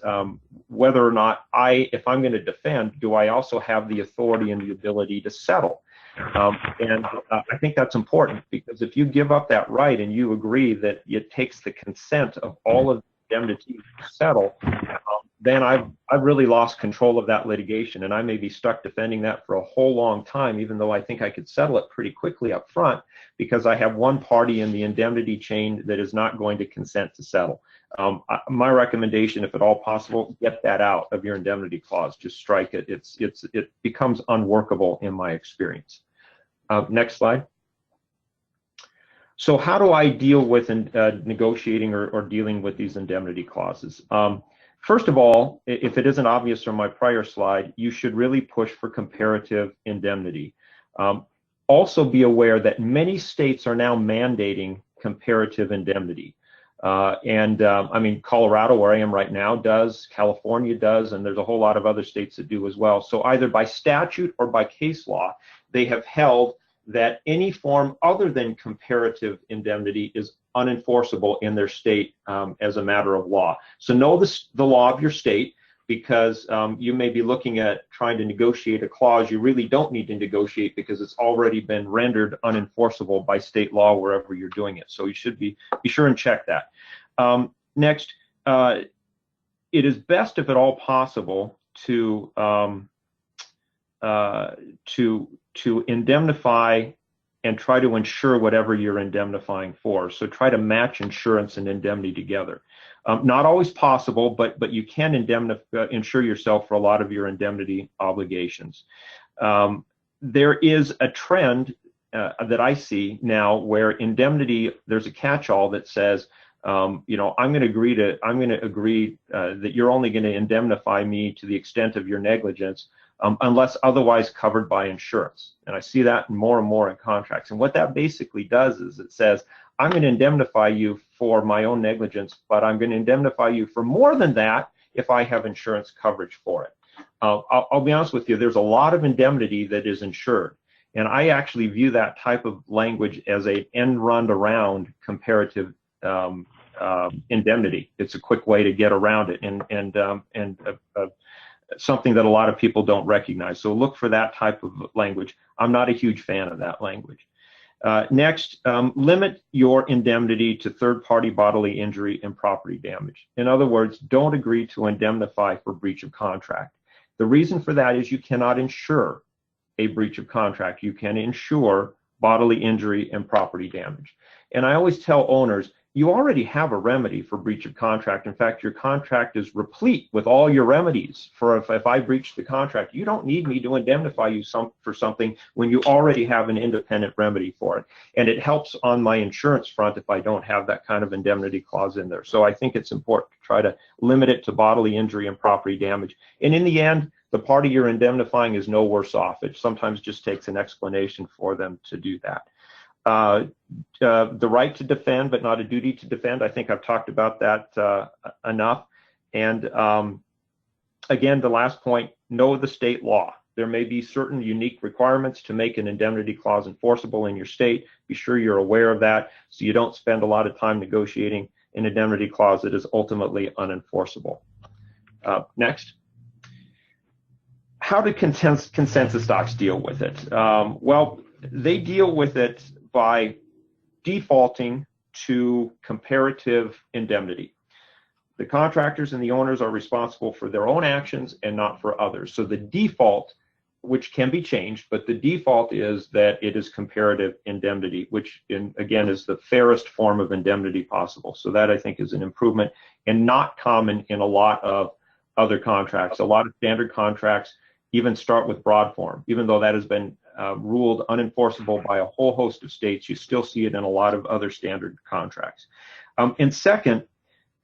whether or not if I'm going to defend, do I also have the authority and the ability to settle? I think that's important, because if you give up that right and you agree that it takes the consent of all of the indemnities to settle, then I've really lost control of that litigation, and I may be stuck defending that for a whole long time, even though I think I could settle it pretty quickly up front, because I have one party in the indemnity chain that is not going to consent to settle. My recommendation, if at all possible, get that out of your indemnity clause. Just strike it. It becomes unworkable in my experience. Next slide. So how do I deal with negotiating or dealing with these indemnity clauses? First of all, if it isn't obvious from my prior slide, you should really push for comparative indemnity. Also be aware that many states are now mandating comparative indemnity. I mean, Colorado, where I am right now, does, California does, and there's a whole lot of other states that do as well. So either by statute or by case law, they have held that any form other than comparative indemnity is unenforceable in their state as a matter of law. So know the law of your state, because you may be looking at trying to negotiate a clause you really don't need to negotiate, because it's already been rendered unenforceable by state law wherever you're doing it. So you should be sure and check that. Next, it is best, if at all possible, to indemnify and try to insure whatever you're indemnifying for. So try to match insurance and indemnity together. Not always possible, but you can insure yourself for a lot of your indemnity obligations. There is a trend that I see now where indemnity, there's a catch-all that says, I'm going to agree that you're only going to indemnify me to the extent of your negligence, unless otherwise covered by insurance. And I see that more and more in contracts. And what that basically does is it says, I'm going to indemnify you for my own negligence, but I'm going to indemnify you for more than that if I have insurance coverage for it. I'll be honest with you, there's a lot of indemnity that is insured. And I actually view that type of language as an end run around comparative indemnity. It's a quick way to get around it, and something that a lot of people don't recognize. So look for that type of language. I'm not a huge fan of that language. Next, limit your indemnity to third-party bodily injury and property damage. In other words, don't agree to indemnify for breach of contract. The reason for that is you cannot insure a breach of contract. You can insure bodily injury and property damage. And I always tell owners, you already have a remedy for breach of contract. In fact, your contract is replete with all your remedies for if I breach the contract. You don't need me to indemnify you for something when you already have an independent remedy for it. And it helps on my insurance front if I don't have that kind of indemnity clause in there. So I think it's important to try to limit it to bodily injury and property damage. And in the end, the party you're indemnifying is no worse off. It sometimes just takes an explanation for them to do that. The right to defend, but not a duty to defend. I think I've talked about that enough. And again, the last point, know the state law. There may be certain unique requirements to make an indemnity clause enforceable in your state. Be sure you're aware of that so you don't spend a lot of time negotiating an indemnity clause that is ultimately unenforceable. Next. How do consensus docs deal with it? Well, they deal with it by defaulting to comparative indemnity. The contractors and the owners are responsible for their own actions and not for others. So the default, which can be changed, but the default is that it is comparative indemnity, which again is the fairest form of indemnity possible. So that I think is an improvement and not common in a lot of other contracts. A lot of standard contracts even start with broad form, even though that has been ruled unenforceable by a whole host of states. You still see it in a lot of other standard contracts. And second,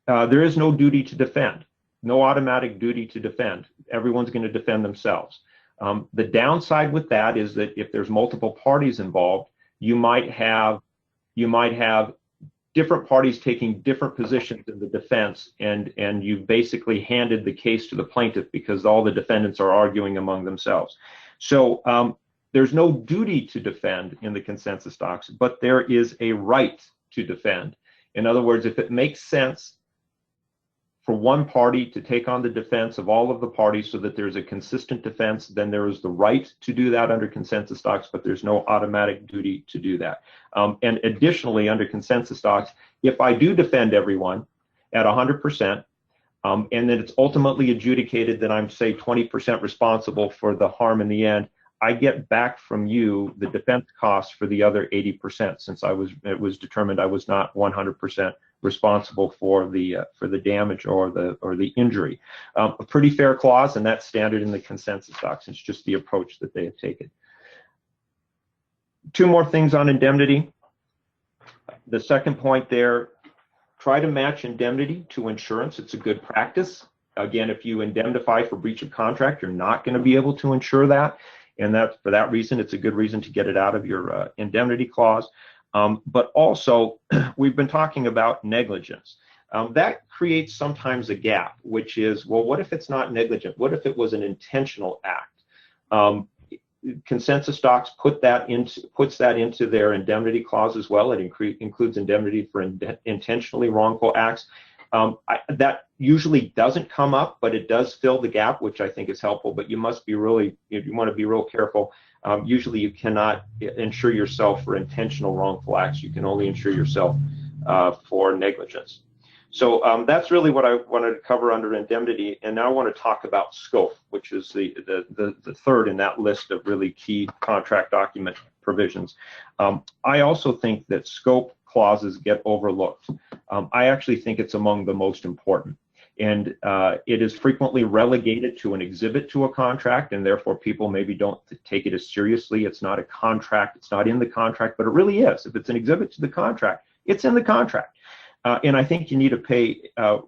there is no duty to defend, no automatic duty to defend. Everyone's going to defend themselves. The downside with that is that if there's multiple parties involved, you might have different parties taking different positions in the defense, and you've basically handed the case to the plaintiff because all the defendants are arguing among themselves. So there's no duty to defend in the consensus docs, but there is a right to defend. In other words, if it makes sense for one party to take on the defense of all of the parties so that there's a consistent defense, then there is the right to do that under consensus docs, but there's no automatic duty to do that. And additionally, under consensus docs, if I do defend everyone at 100%, and then it's ultimately adjudicated that I'm, say, 20% responsible for the harm in the end, I get back from you the defense costs for the other 80%, since it was determined I was not 100% responsible for the damage or the injury. A pretty fair clause, and that's standard in the consensus docs. It's just the approach that they have taken. Two more things on indemnity. The second point there, try to match indemnity to insurance. It's a good practice. Again, if you indemnify for breach of contract, you're not going to be able to insure that. And for that reason, it's a good reason to get it out of your indemnity clause. But also, we've been talking about negligence. That creates sometimes a gap, which is, well, what if it's not negligent? What if it was an intentional act? Consensus docs puts that into their indemnity clause as well. It includes indemnity for intentionally wrongful acts. That usually doesn't come up, but it does fill the gap, which I think is helpful. But you must be really, if you want to be real careful, usually you cannot insure yourself for intentional wrongful acts. You can only insure yourself for negligence. So that's really what I wanted to cover under indemnity. And now I want to talk about scope, which is the third in that list of really key contract document provisions. I also think that scope clauses get overlooked. I actually think it's among the most important. And it is frequently relegated to an exhibit to a contract, and therefore people maybe don't take it as seriously. It's not a contract, it's not in the contract, but it really is. If it's an exhibit to the contract, it's in the contract. And I think you need to pay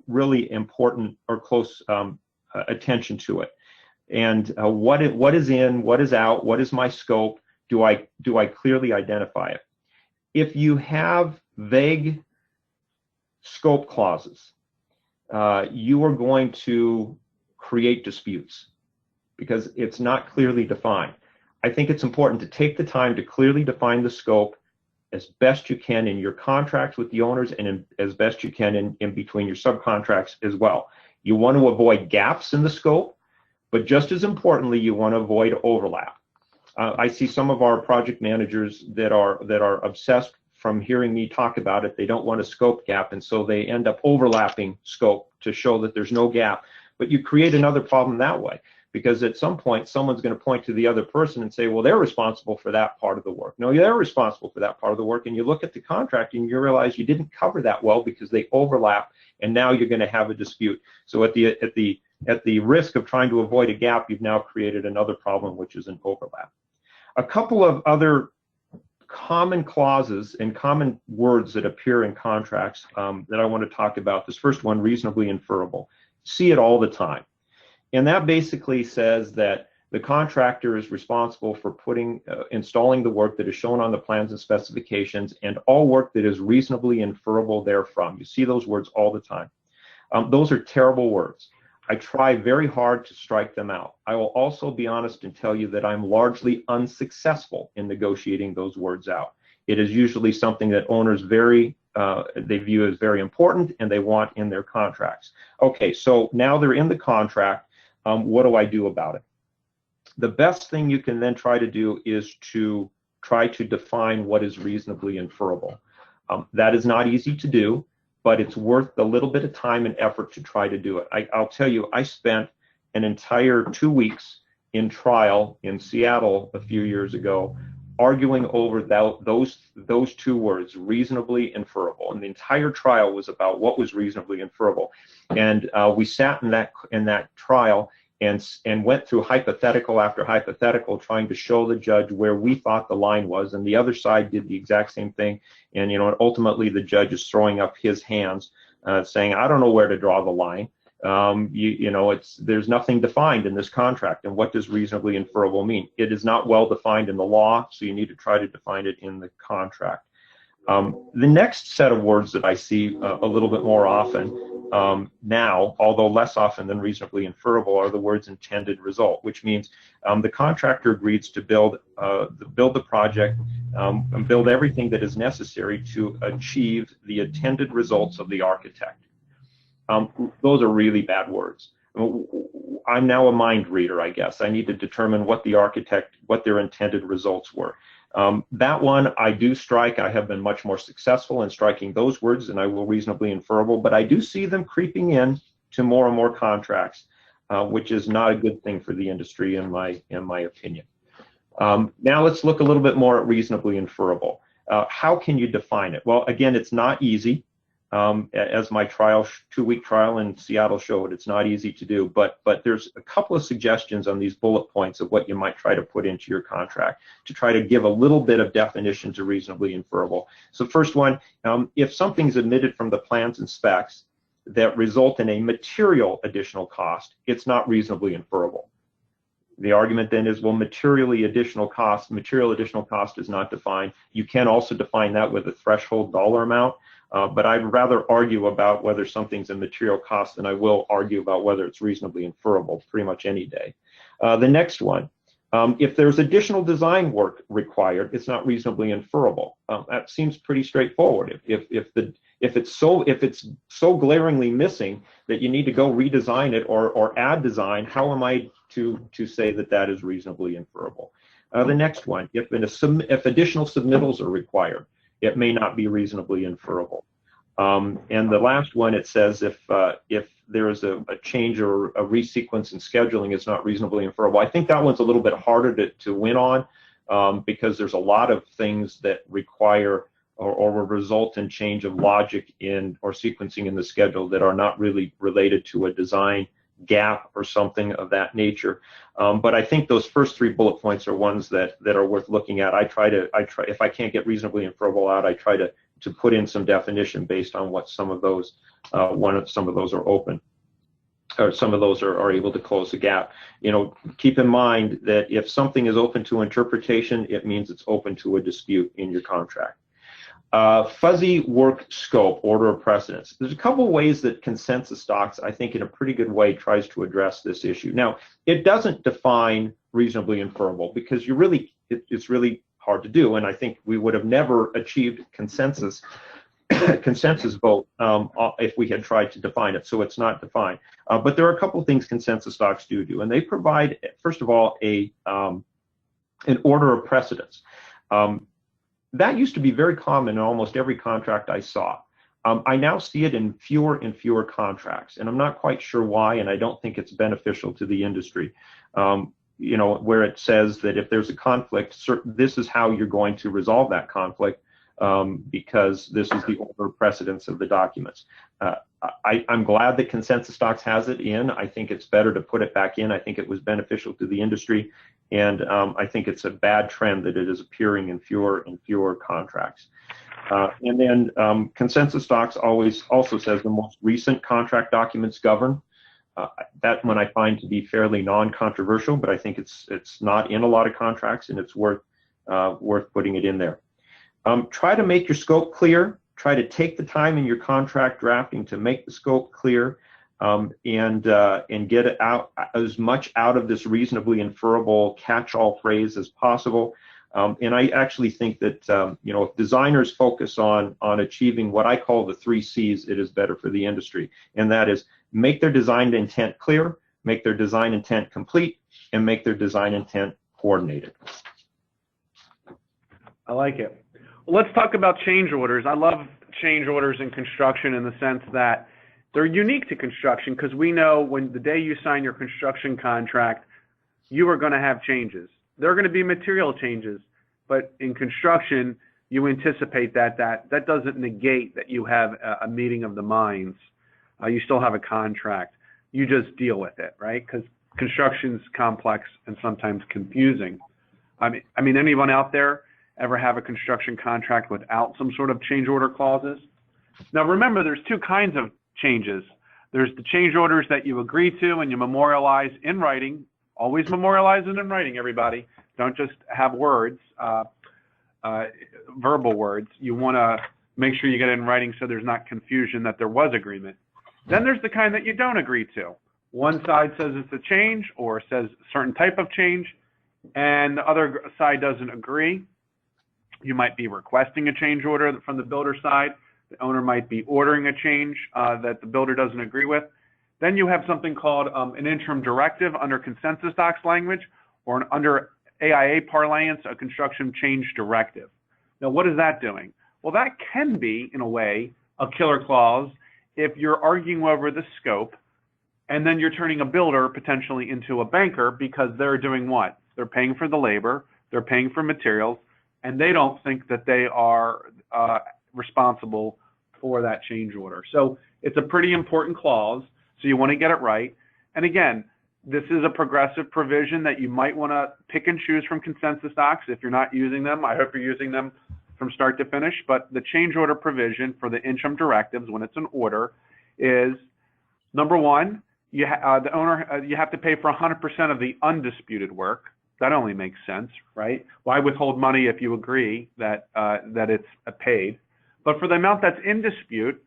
really important or close attention to it. And what is in, what is out, what is my scope? Do I clearly identify it? If you have vague scope clauses, you are going to create disputes because it's not clearly defined. I think it's important to take the time to clearly define the scope as best you can in your contracts with the owners and as best you can in between your subcontracts as well. You want to avoid gaps in the scope, but just as importantly, you want to avoid overlap. I see some of our project managers that are obsessed from hearing me talk about it. They don't want a scope gap, and so they end up overlapping scope to show that there's no gap. But you create another problem that way. because at some point someone's going to point to the other person and say, well, they're responsible for that part of the work. No, they're responsible for that part of the work, and you look at the contract and you realize you didn't cover that well because they overlap, and now you're going to have a dispute. So at the risk of trying to avoid a gap, you've now created another problem, which is an overlap. A couple of other common clauses and common words that appear in contracts that I want to talk about. This first one, reasonably inferable. See it all the time. And that basically says that the contractor is responsible for installing the work that is shown on the plans and specifications, and all work that is reasonably inferable therefrom. You see those words all the time. Those are terrible words. I try very hard to strike them out. I will also be honest and tell you that I'm largely unsuccessful in negotiating those words out. It is usually something that owners they view as very important and they want in their contracts. Okay, so now they're in the contract. What do I do about it? The best thing you can then try to do is to try to define what is reasonably inferable. That is not easy to do, but it's worth a little bit of time and effort to try to do it. I'll tell you, I spent an entire 2 weeks in trial in Seattle a few years ago, arguing over those two words, reasonably inferable. And the entire trial was about what was reasonably inferable. And we sat in that trial and went through hypothetical after hypothetical, trying to show the judge where we thought the line was, and the other side did the exact same thing. And ultimately the judge is throwing up his hands, saying, I don't know where to draw the line. There's nothing defined in this contract. And what does reasonably inferable mean? It is not well defined in the law, so you need to try to define it in the contract. The next set of words that I see a little bit more often now, although less often than reasonably inferable, are the words intended result, which means the contractor agrees to build the project and build everything that is necessary to achieve the intended results of the architect. Those are really bad words. I'm now a mind reader, I guess. I need to determine what their intended results were. That one I do strike. I have been much more successful in striking those words than I will reasonably inferable, but I do see them creeping in to more and more contracts, which is not a good thing for the industry in my opinion. Now let's look a little bit more at reasonably inferable. How can you define it? Well, again, it's not easy. As my 2-week trial in Seattle showed, it's not easy to do, but there's a couple of suggestions on these bullet points of what you might try to put into your contract to try to give a little bit of definition to reasonably inferable. So first one, if something's omitted from the plans and specs that result in a material additional cost, it's not reasonably inferable. The argument then is, well, material additional cost is not defined. You can also define that with a threshold dollar amount. But I'd rather argue about whether something's a material cost than I will argue about whether it's reasonably inferable pretty much any day. The next one, if there's additional design work required, it's not reasonably inferable. That seems pretty straightforward. If it's so glaringly missing that you need to go redesign it or add design, how am I to say that is reasonably inferable? The next one, if additional submittals are required, it may not be reasonably inferable. And the last one, it says if there is a change or a resequence in scheduling, it's not reasonably inferable. I think that one's a little bit harder to win on because there's a lot of things that require or will result in change of logic or sequencing in the schedule that are not really related to a design gap or something of that nature. But I think those first 3 bullet points are ones that are worth looking at. I try if I can't get reasonably inferable out, I try to put in some definition based on what some of those are open, or some of those are able to close the gap. Keep in mind that if something is open to interpretation, it means it's open to a dispute in your contract. Fuzzy work scope, order of precedence. There's a couple ways that ConsensusDocs, I think, in a pretty good way tries to address this issue. Now, it doesn't define reasonably inferable because it's really hard to do, and I think we would have never achieved consensus vote if we had tried to define it. So it's not defined. But there are a couple of things ConsensusDocs do, and they provide, first of all, an order of precedence. That used to be very common in almost every contract I saw. I now see it in fewer and fewer contracts, and I'm not quite sure why, and I don't think it's beneficial to the industry. You know, where it says that if there's a conflict, this is how you're going to resolve that conflict, because this is the order of precedence of the documents. I'm glad that ConsensusDocs has it in. I think it's better to put it back in. I think it was beneficial to the industry, and I think it's a bad trend that it is appearing in fewer and fewer contracts. And then ConsensusDocs also says the most recent contract documents govern. That one I find to be fairly non-controversial, but I think it's not in a lot of contracts, and it's worth putting it in there. Try to make your scope clear. Try to take the time in your contract drafting to make the scope clear, and get it out as much out of this reasonably inferable catch-all phrase as possible. And I actually think that you know, if designers focus on achieving what I call the 3 C's, it is better for the industry, and that is make their design intent clear, make their design intent complete, and make their design intent coordinated. I like it. Well, let's talk about change orders. I love change orders in construction in the sense that they're unique to construction, because we know when the day you sign your construction contract, you are going to have changes. There are going to be material changes, but in construction, you anticipate that doesn't negate that you have a meeting of the minds. You still have a contract. You just deal with it, right? Because construction's complex and sometimes confusing. I mean, anyone out there ever have a construction contract without some sort of change order clauses? Now, remember, there's 2 kinds of changes. There's the change orders that you agree to and you memorialize in writing. Always memorialize it in writing, everybody. Don't just have words, verbal words. You want to make sure you get it in writing so there's not confusion that there was agreement. Then there's the kind that you don't agree to. One side says it's a change or says a certain type of change, and the other side doesn't agree. You might be requesting a change order from the builder side. The owner might be ordering a change that the builder doesn't agree with. Then you have something called an interim directive under ConsensusDocs language, or under AIA parlance, a construction change directive. Now, what is that doing? Well, that can be, in a way, a killer clause if you're arguing over the scope, and then you're turning a builder potentially into a banker, because they're doing what? They're paying for the labor, they're paying for materials, and they don't think that they are responsible for that change order. So it's a pretty important clause, so you want to get it right. And again, this is a progressive provision that you might want to pick and choose from ConsensusDocs. If you're not using them, I hope you're using them from start to finish. But the change order provision for the interim directives, when it's an order, is number 1, you the owner, you have to pay for 100% of the undisputed work. That only makes sense, right? Why withhold money if you agree that that it's paid? But for the amount that's in dispute,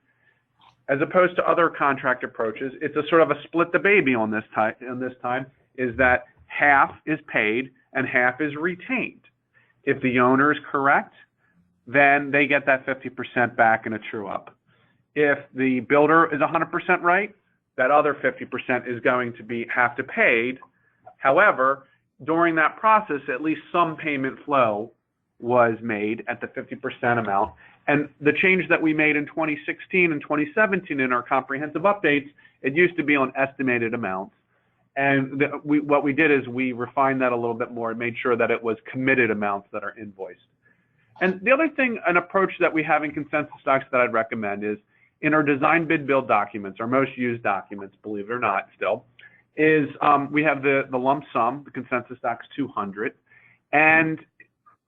as opposed to other contract approaches, it's a sort of a split the baby on this time, is that half is paid and half is retained. If the owner is correct, then they get that 50% back in a true up. If the builder is 100% right, that other 50% is going to have to paid. However, during that process, at least some payment flow was made at the 50% amount. And the change that we made in 2016 and 2017 in our comprehensive updates, it used to be on estimated amounts. And what we did is we refined that a little bit more and made sure that it was committed amounts that are invoiced. And the other thing, an approach that we have in ConsensusDocs that I'd recommend is in our design bid build documents, our most used documents, believe it or not still, is we have the lump sum, the ConsensusDocs 200. And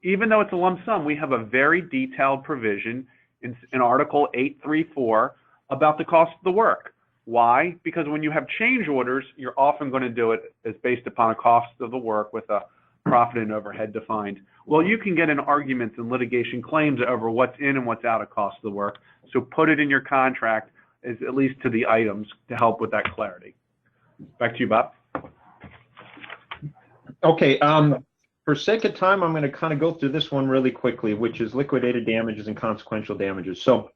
even though it's a lump sum, we have a very detailed provision in Article 834 about the cost of the work. Why? Because when you have change orders, you're often going to do it as based upon a cost of the work with a profit and overhead defined. Well, you can get in arguments and litigation claims over what's in and what's out of cost of the work. So put it in your contract, as at least to the items, to help with that clarity. Back to you, Bob. Okay. For sake of time, I'm going to kind of go through this one really quickly, which is liquidated damages and consequential damages. So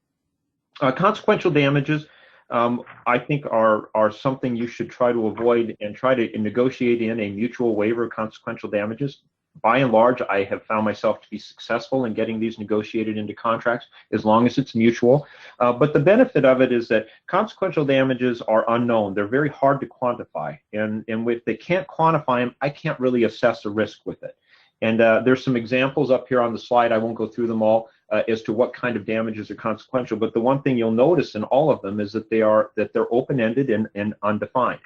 consequential damages, I think are something you should try to avoid and try to negotiate in a mutual waiver of consequential damages. by and large, I have found myself to be successful in getting these negotiated into contracts as long as it's mutual. But the benefit of it is that consequential damages are unknown. They're very hard to quantify. And if they can't quantify them, I can't really assess the risk with it. And there's some examples up here on the slide. I won't go through them all as to what kind of damages are consequential. But the one thing you'll notice in all of them is that they're open-ended and undefined.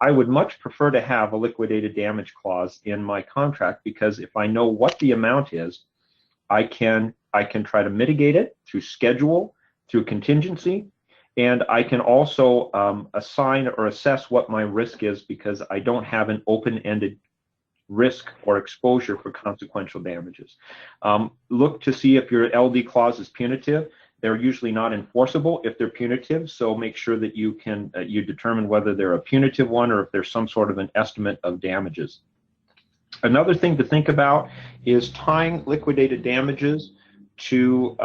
I would much prefer to have a liquidated damage clause in my contract, because if I know what the amount is, I can try to mitigate it through schedule, through contingency, and I can also assign or assess what my risk is, because I don't have an open-ended risk or exposure for consequential damages. Look to see if your LD clause is punitive. They're usually not enforceable if they're punitive, so make sure that you can you determine whether they're a punitive one or if there's some sort of an estimate of damages. Another thing to think about is tying liquidated damages to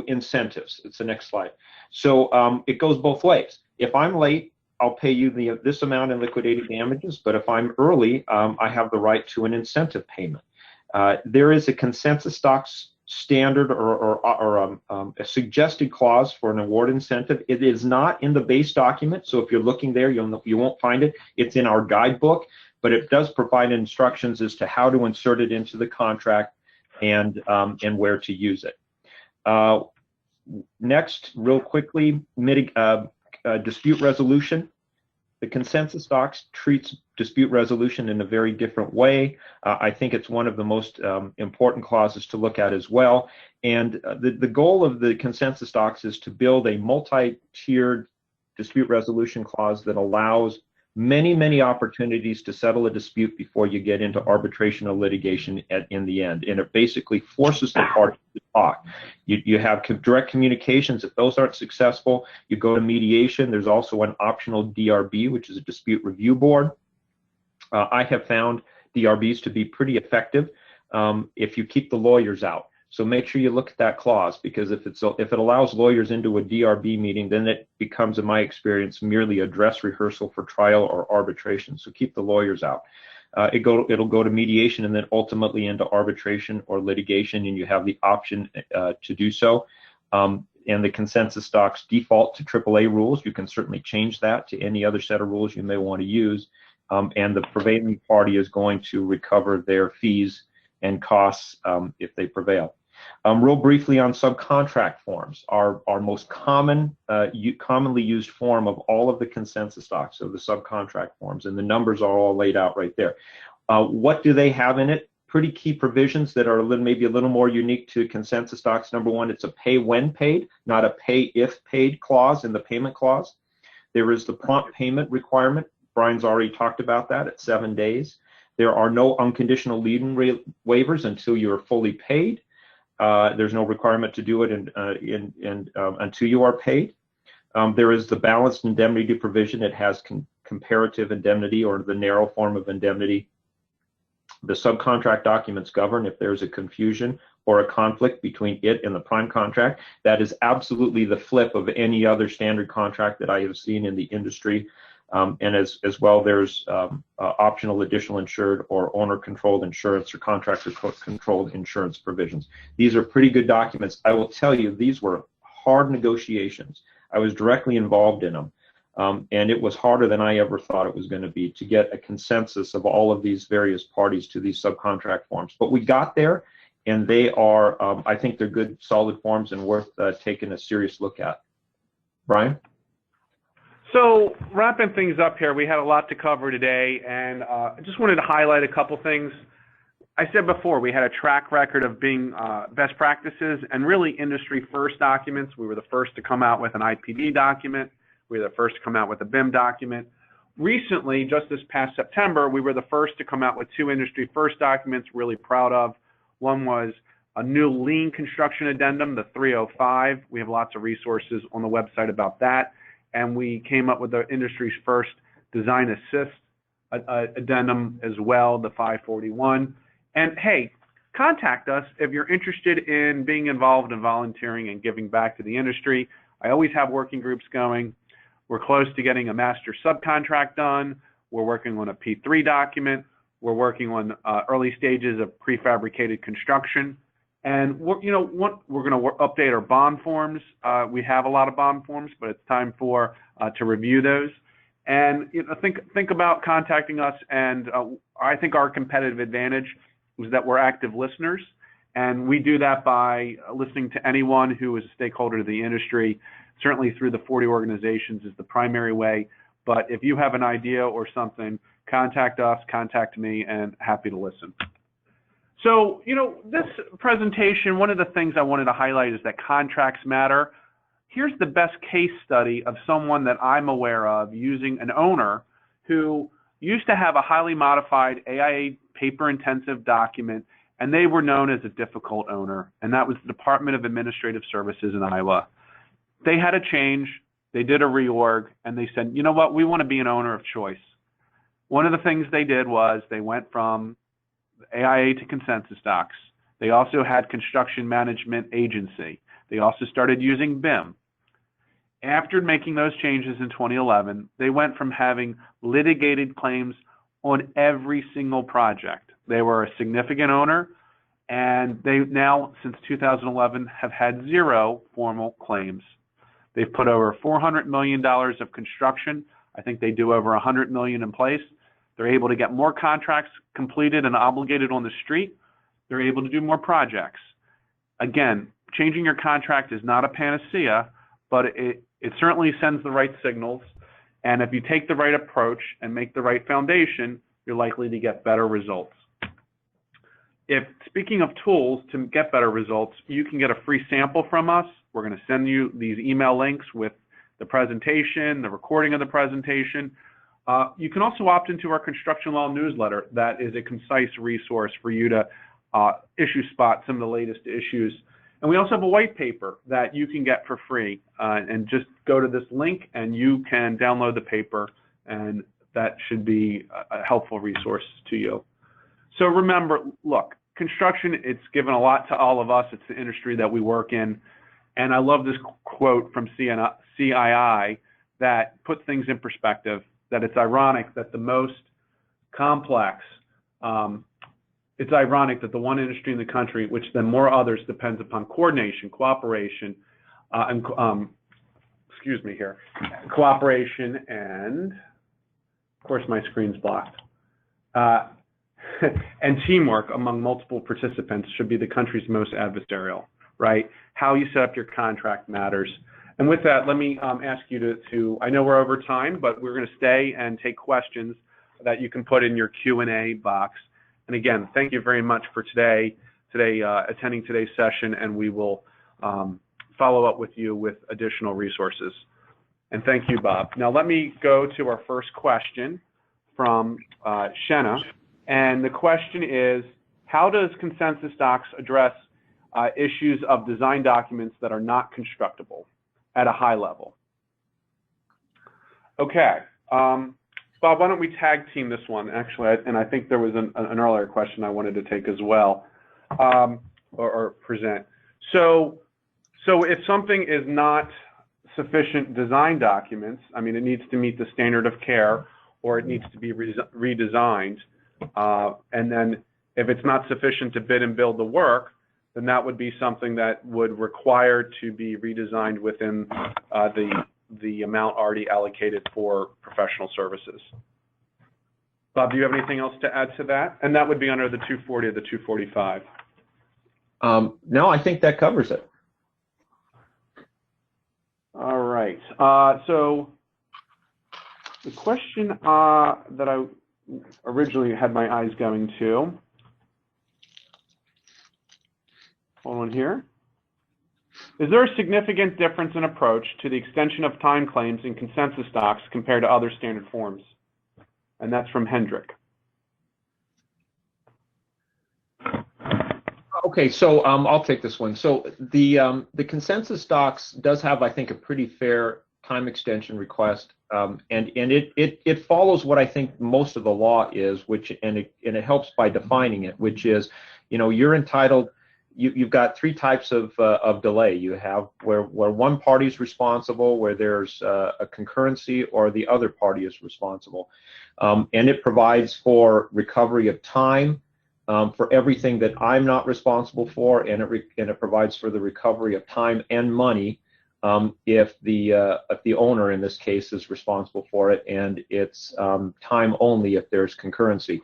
incentives. It's the next slide. So it goes both ways. If I'm late, I'll pay you this amount in liquidated damages, but if I'm early, I have the right to an incentive payment. There is a ConsensusDocs standard or a suggested clause for an award incentive. It is not in the base document, so if you're looking there, you won't find it. It's in our guidebook, but it does provide instructions as to how to insert it into the contract and where to use it. Next, real quickly, dispute resolution. The ConsensusDocs treats dispute resolution in a very different way. I think it's one of the most important clauses to look at as well. And the goal of the ConsensusDocs is to build a multi-tiered dispute resolution clause that allows many opportunities to settle a dispute before you get into arbitration or litigation in the end. And it basically forces the parties to talk. You have direct communications. If those aren't successful, you go to mediation. There's also an optional DRB, which is a dispute review board. I have found DRBs to be pretty effective if you keep the lawyers out. So make sure you look at that clause, because if it allows lawyers into a DRB meeting, then it becomes, in my experience, merely a dress rehearsal for trial or arbitration. So keep the lawyers out. It'll go to mediation and then ultimately into arbitration or litigation, and you have the option to do so. And the ConsensusDocs default to AAA rules. You can certainly change that to any other set of rules you may want to use. And the prevailing party is going to recover their fees and costs if they prevail. Real briefly on subcontract forms, our most commonly used form of all of the ConsensusDocs, so the subcontract forms, and the numbers are all laid out right there. What do they have in it? Pretty key provisions that are maybe a little more unique to ConsensusDocs. Number one, it's a pay when paid, not a pay if paid clause in the payment clause. There is the prompt payment requirement. Brian's already talked about that at 7 days. There are no unconditional lien waivers until you're fully paid. There's no requirement to do it until you are paid. There is the balanced indemnity provision. It has comparative indemnity, or the narrow form of indemnity. The subcontract documents govern if there's a confusion or a conflict between it and the prime contract. That is absolutely the flip of any other standard contract that I have seen in the industry. And as well, there's optional additional insured or owner-controlled insurance or contractor-controlled insurance provisions. These are pretty good documents. I will tell you, these were hard negotiations. I was directly involved in them, and it was harder than I ever thought it was going to be to get a consensus of all of these various parties to these subcontract forms. But we got there, and they are, I think they're good, solid forms and worth taking a serious look at. Brian? So wrapping things up here, we had a lot to cover today, and I just wanted to highlight a couple things. I said before, we had a track record of being best practices and really industry first documents. We were the first to come out with an IPD document. We were the first to come out with a BIM document. Recently, just this past September, we were the first to come out with 2 industry first documents, really proud of. One was a new lien construction addendum, the 305. We have lots of resources on the website about that. And we came up with the industry's first design assist addendum as well, the 541. And hey, contact us if you're interested in being involved in volunteering and giving back to the industry. I always have working groups going. We're close to getting a master subcontract done. We're working on a P3 document. We're working on early stages of prefabricated construction. And we're going to update our bond forms. We have a lot of bond forms, but it's time to review those. And think about contacting us. And I think our competitive advantage is that we're active listeners, and we do that by listening to anyone who is a stakeholder of the industry. Certainly through the 40 organizations is the primary way. But if you have an idea or something, contact us, contact me, and happy to listen. So, this presentation, one of the things I wanted to highlight is that contracts matter. Here's the best case study of someone that I'm aware of using an owner who used to have a highly modified AIA paper-intensive document, and they were known as a difficult owner, and that was the Department of Administrative Services in Iowa. They had a change, they did a reorg, and they said, you know what, we want to be an owner of choice. One of the things they did was they went from AIA to ConsensusDocs. They also had Construction Management Agency. They also started using BIM. After making those changes in 2011, they went from having litigated claims on every single project. They were a significant owner, and they now, since 2011, have had 0 formal claims. They've put over $400 million of construction. I think they do over $100 million in place. They're able to get more contracts completed and obligated on the street. They're able to do more projects. Again, changing your contract is not a panacea, but it certainly sends the right signals. And if you take the right approach and make the right foundation, you're likely to get better results. Speaking of tools to get better results, you can get a free sample from us. We're going to send you these email links with the presentation, the recording of the presentation. You can also opt into our construction law newsletter. That is a concise resource for you to issue spot some of the latest issues. And we also have a white paper that you can get for free. And just go to this link and you can download the paper, and that should be a helpful resource to you. So remember, look, construction, it's given a lot to all of us. It's the industry that we work in. And I love this quote from CII that puts things in perspective, that it's ironic that the most complex, it's ironic that the one industry in the country, which than more others depends upon coordination, cooperation, and cooperation and, of course, my screen's blocked, and teamwork among multiple participants should be the country's most adversarial, right? How you set up your contract matters. And with that, let me ask you to, I know we're over time, but we're going to stay and take questions that you can put in your Q&A box. And again, thank you very much for attending today's session, and we will follow up with you with additional resources. And thank you, Bob. Now let me go to our first question from Shenna. And the question is, how does ConsensusDocs address issues of design documents that are not constructible at a high level? Okay. Bob, why don't we tag team this one, actually, and I think there was an earlier question I wanted to take as well, or present. So if something is not sufficient design documents, I mean, it needs to meet the standard of care, or it needs to be redesigned, and then if it's not sufficient to bid and build the work, then that would be something that would require to be redesigned within the amount already allocated for professional services. Bob, do you have anything else to add to that? And that would be under the 240 or the 245. No, I think that covers it. All right. So the question that I originally had my eyes going to, hold on here. Is there a significant difference in approach to the extension of time claims in ConsensusDocs compared to other standard forms? And that's from Hendrick. Okay, so I'll take this one. So the ConsensusDocs does have, I think, a pretty fair time extension request, and it follows what I think most of the law is, which and it helps by defining it, which is, you're entitled. you've got three types of delay. You have where one party is responsible, where there's a concurrency, or the other party is responsible, and it provides for recovery of time for everything that I'm not responsible for, and it provides for the recovery of time and money if the owner in this case is responsible for it, and it's time only if there's concurrency.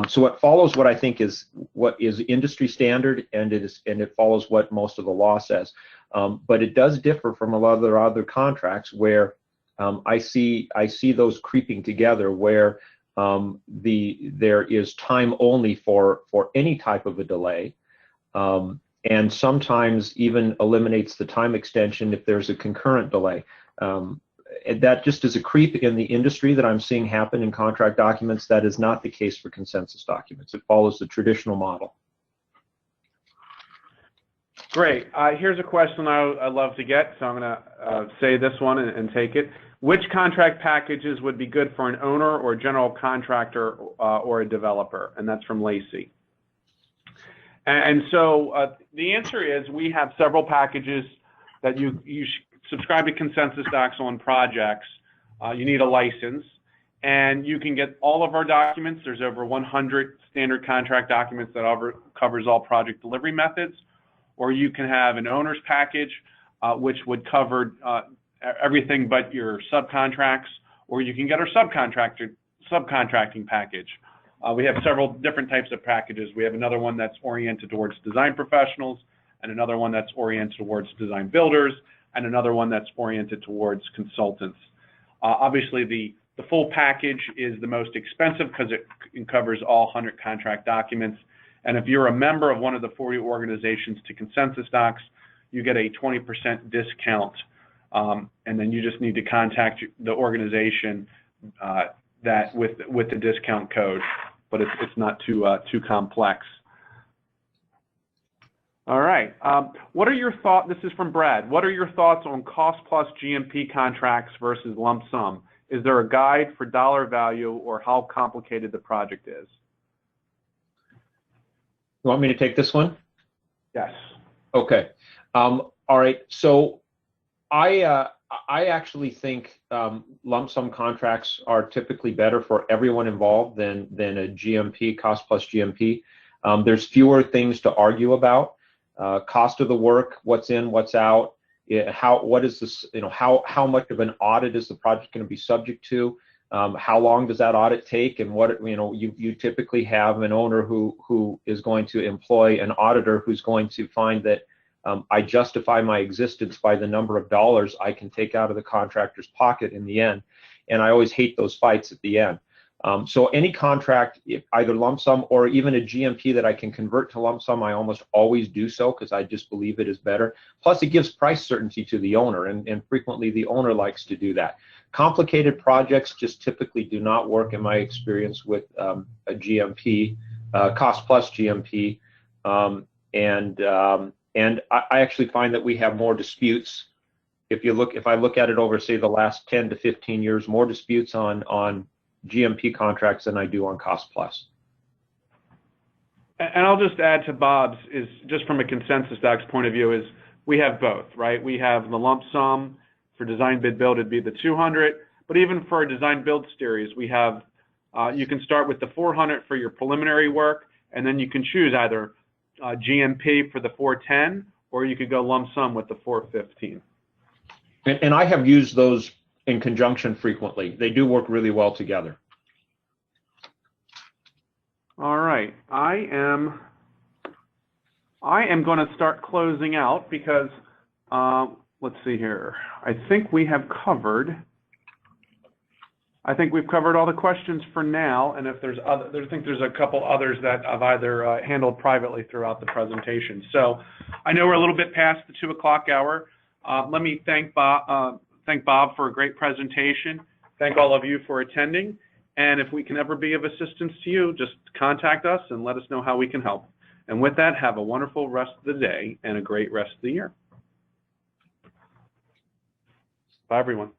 So it follows what I think is what is industry standard, and it follows what most of the law says. But it does differ from a lot of the other contracts where I see those creeping together, where there is time only for any type of a delay. And sometimes even eliminates the time extension if there's a concurrent delay. And that just is a creep in the industry that I'm seeing happen in contract documents. That is not the case for consensus documents. It follows the traditional model. Great. Here's a question I love to get, so I'm going to say this one and take it. Which contract packages would be good for an owner or general contractor or a developer? And that's from Lacey. And so the answer is we have several packages that you subscribe to Consensus Docs on projects. You need a license, and you can get all of our documents. There's over 100 standard contract documents that covers all project delivery methods, or you can have an owner's package, which would cover everything but your subcontracts, or you can get our subcontracting package. We have several different types of packages. We have another one that's oriented towards design professionals, and another one that's oriented towards design builders, and another one that's oriented towards consultants. Obviously, the full package is the most expensive because it covers all 100 contract documents. And if you're a member of one of the 40 organizations to Consensus Docs, you get a 20% discount. And then you just need to contact the organization that with the discount code. But it's not too complex. All right. What are your thoughts? This is from Brad. What are your thoughts on cost plus GMP contracts versus lump sum? Is there a guide for dollar value or how complicated the project is? You want me to take this one? Yes. Okay. All right. So I actually think lump sum contracts are typically better for everyone involved than a GMP, cost plus GMP. There's fewer things to argue about. Cost of the work, what's in, what's out, what is this, how much of an audit is the project going to be subject to? How long does that audit take? And what, you typically have an owner who is going to employ an auditor who's going to find that I justify my existence by the number of dollars I can take out of the contractor's pocket in the end. And I always hate those fights at the end. So any contract, either lump sum or even a GMP that I can convert to lump sum, I almost always do so because I just believe it is better. Plus, it gives price certainty to the owner, and frequently the owner likes to do that. Complicated projects just typically do not work in my experience with a GMP, cost plus GMP, and I actually find that we have more disputes. If I look at it over, say, the last 10 to 15 years, more disputes on GMP contracts than I do on cost plus. And I'll just add to Bob's, is just from a Consensus Docs point of view, is we have both, right? We have the lump sum for design bid build, it'd be the 200, but even for a design build series, we have, you can start with the 400 for your preliminary work, and then you can choose either GMP for the 410, or you could go lump sum with the 415. And I have used those in conjunction frequently. They do work really well together. All right, I am going to start closing out because let's see here. I think we've covered all the questions for now, and if there's other, I think there's a couple others that I've either handled privately throughout the presentation. So I know we're a little bit past the 2 o'clock hour. Let me thank Bob for a great presentation. Thank all of you for attending. And if we can ever be of assistance to you, just contact us and let us know how we can help. And with that, have a wonderful rest of the day and a great rest of the year. Bye, everyone.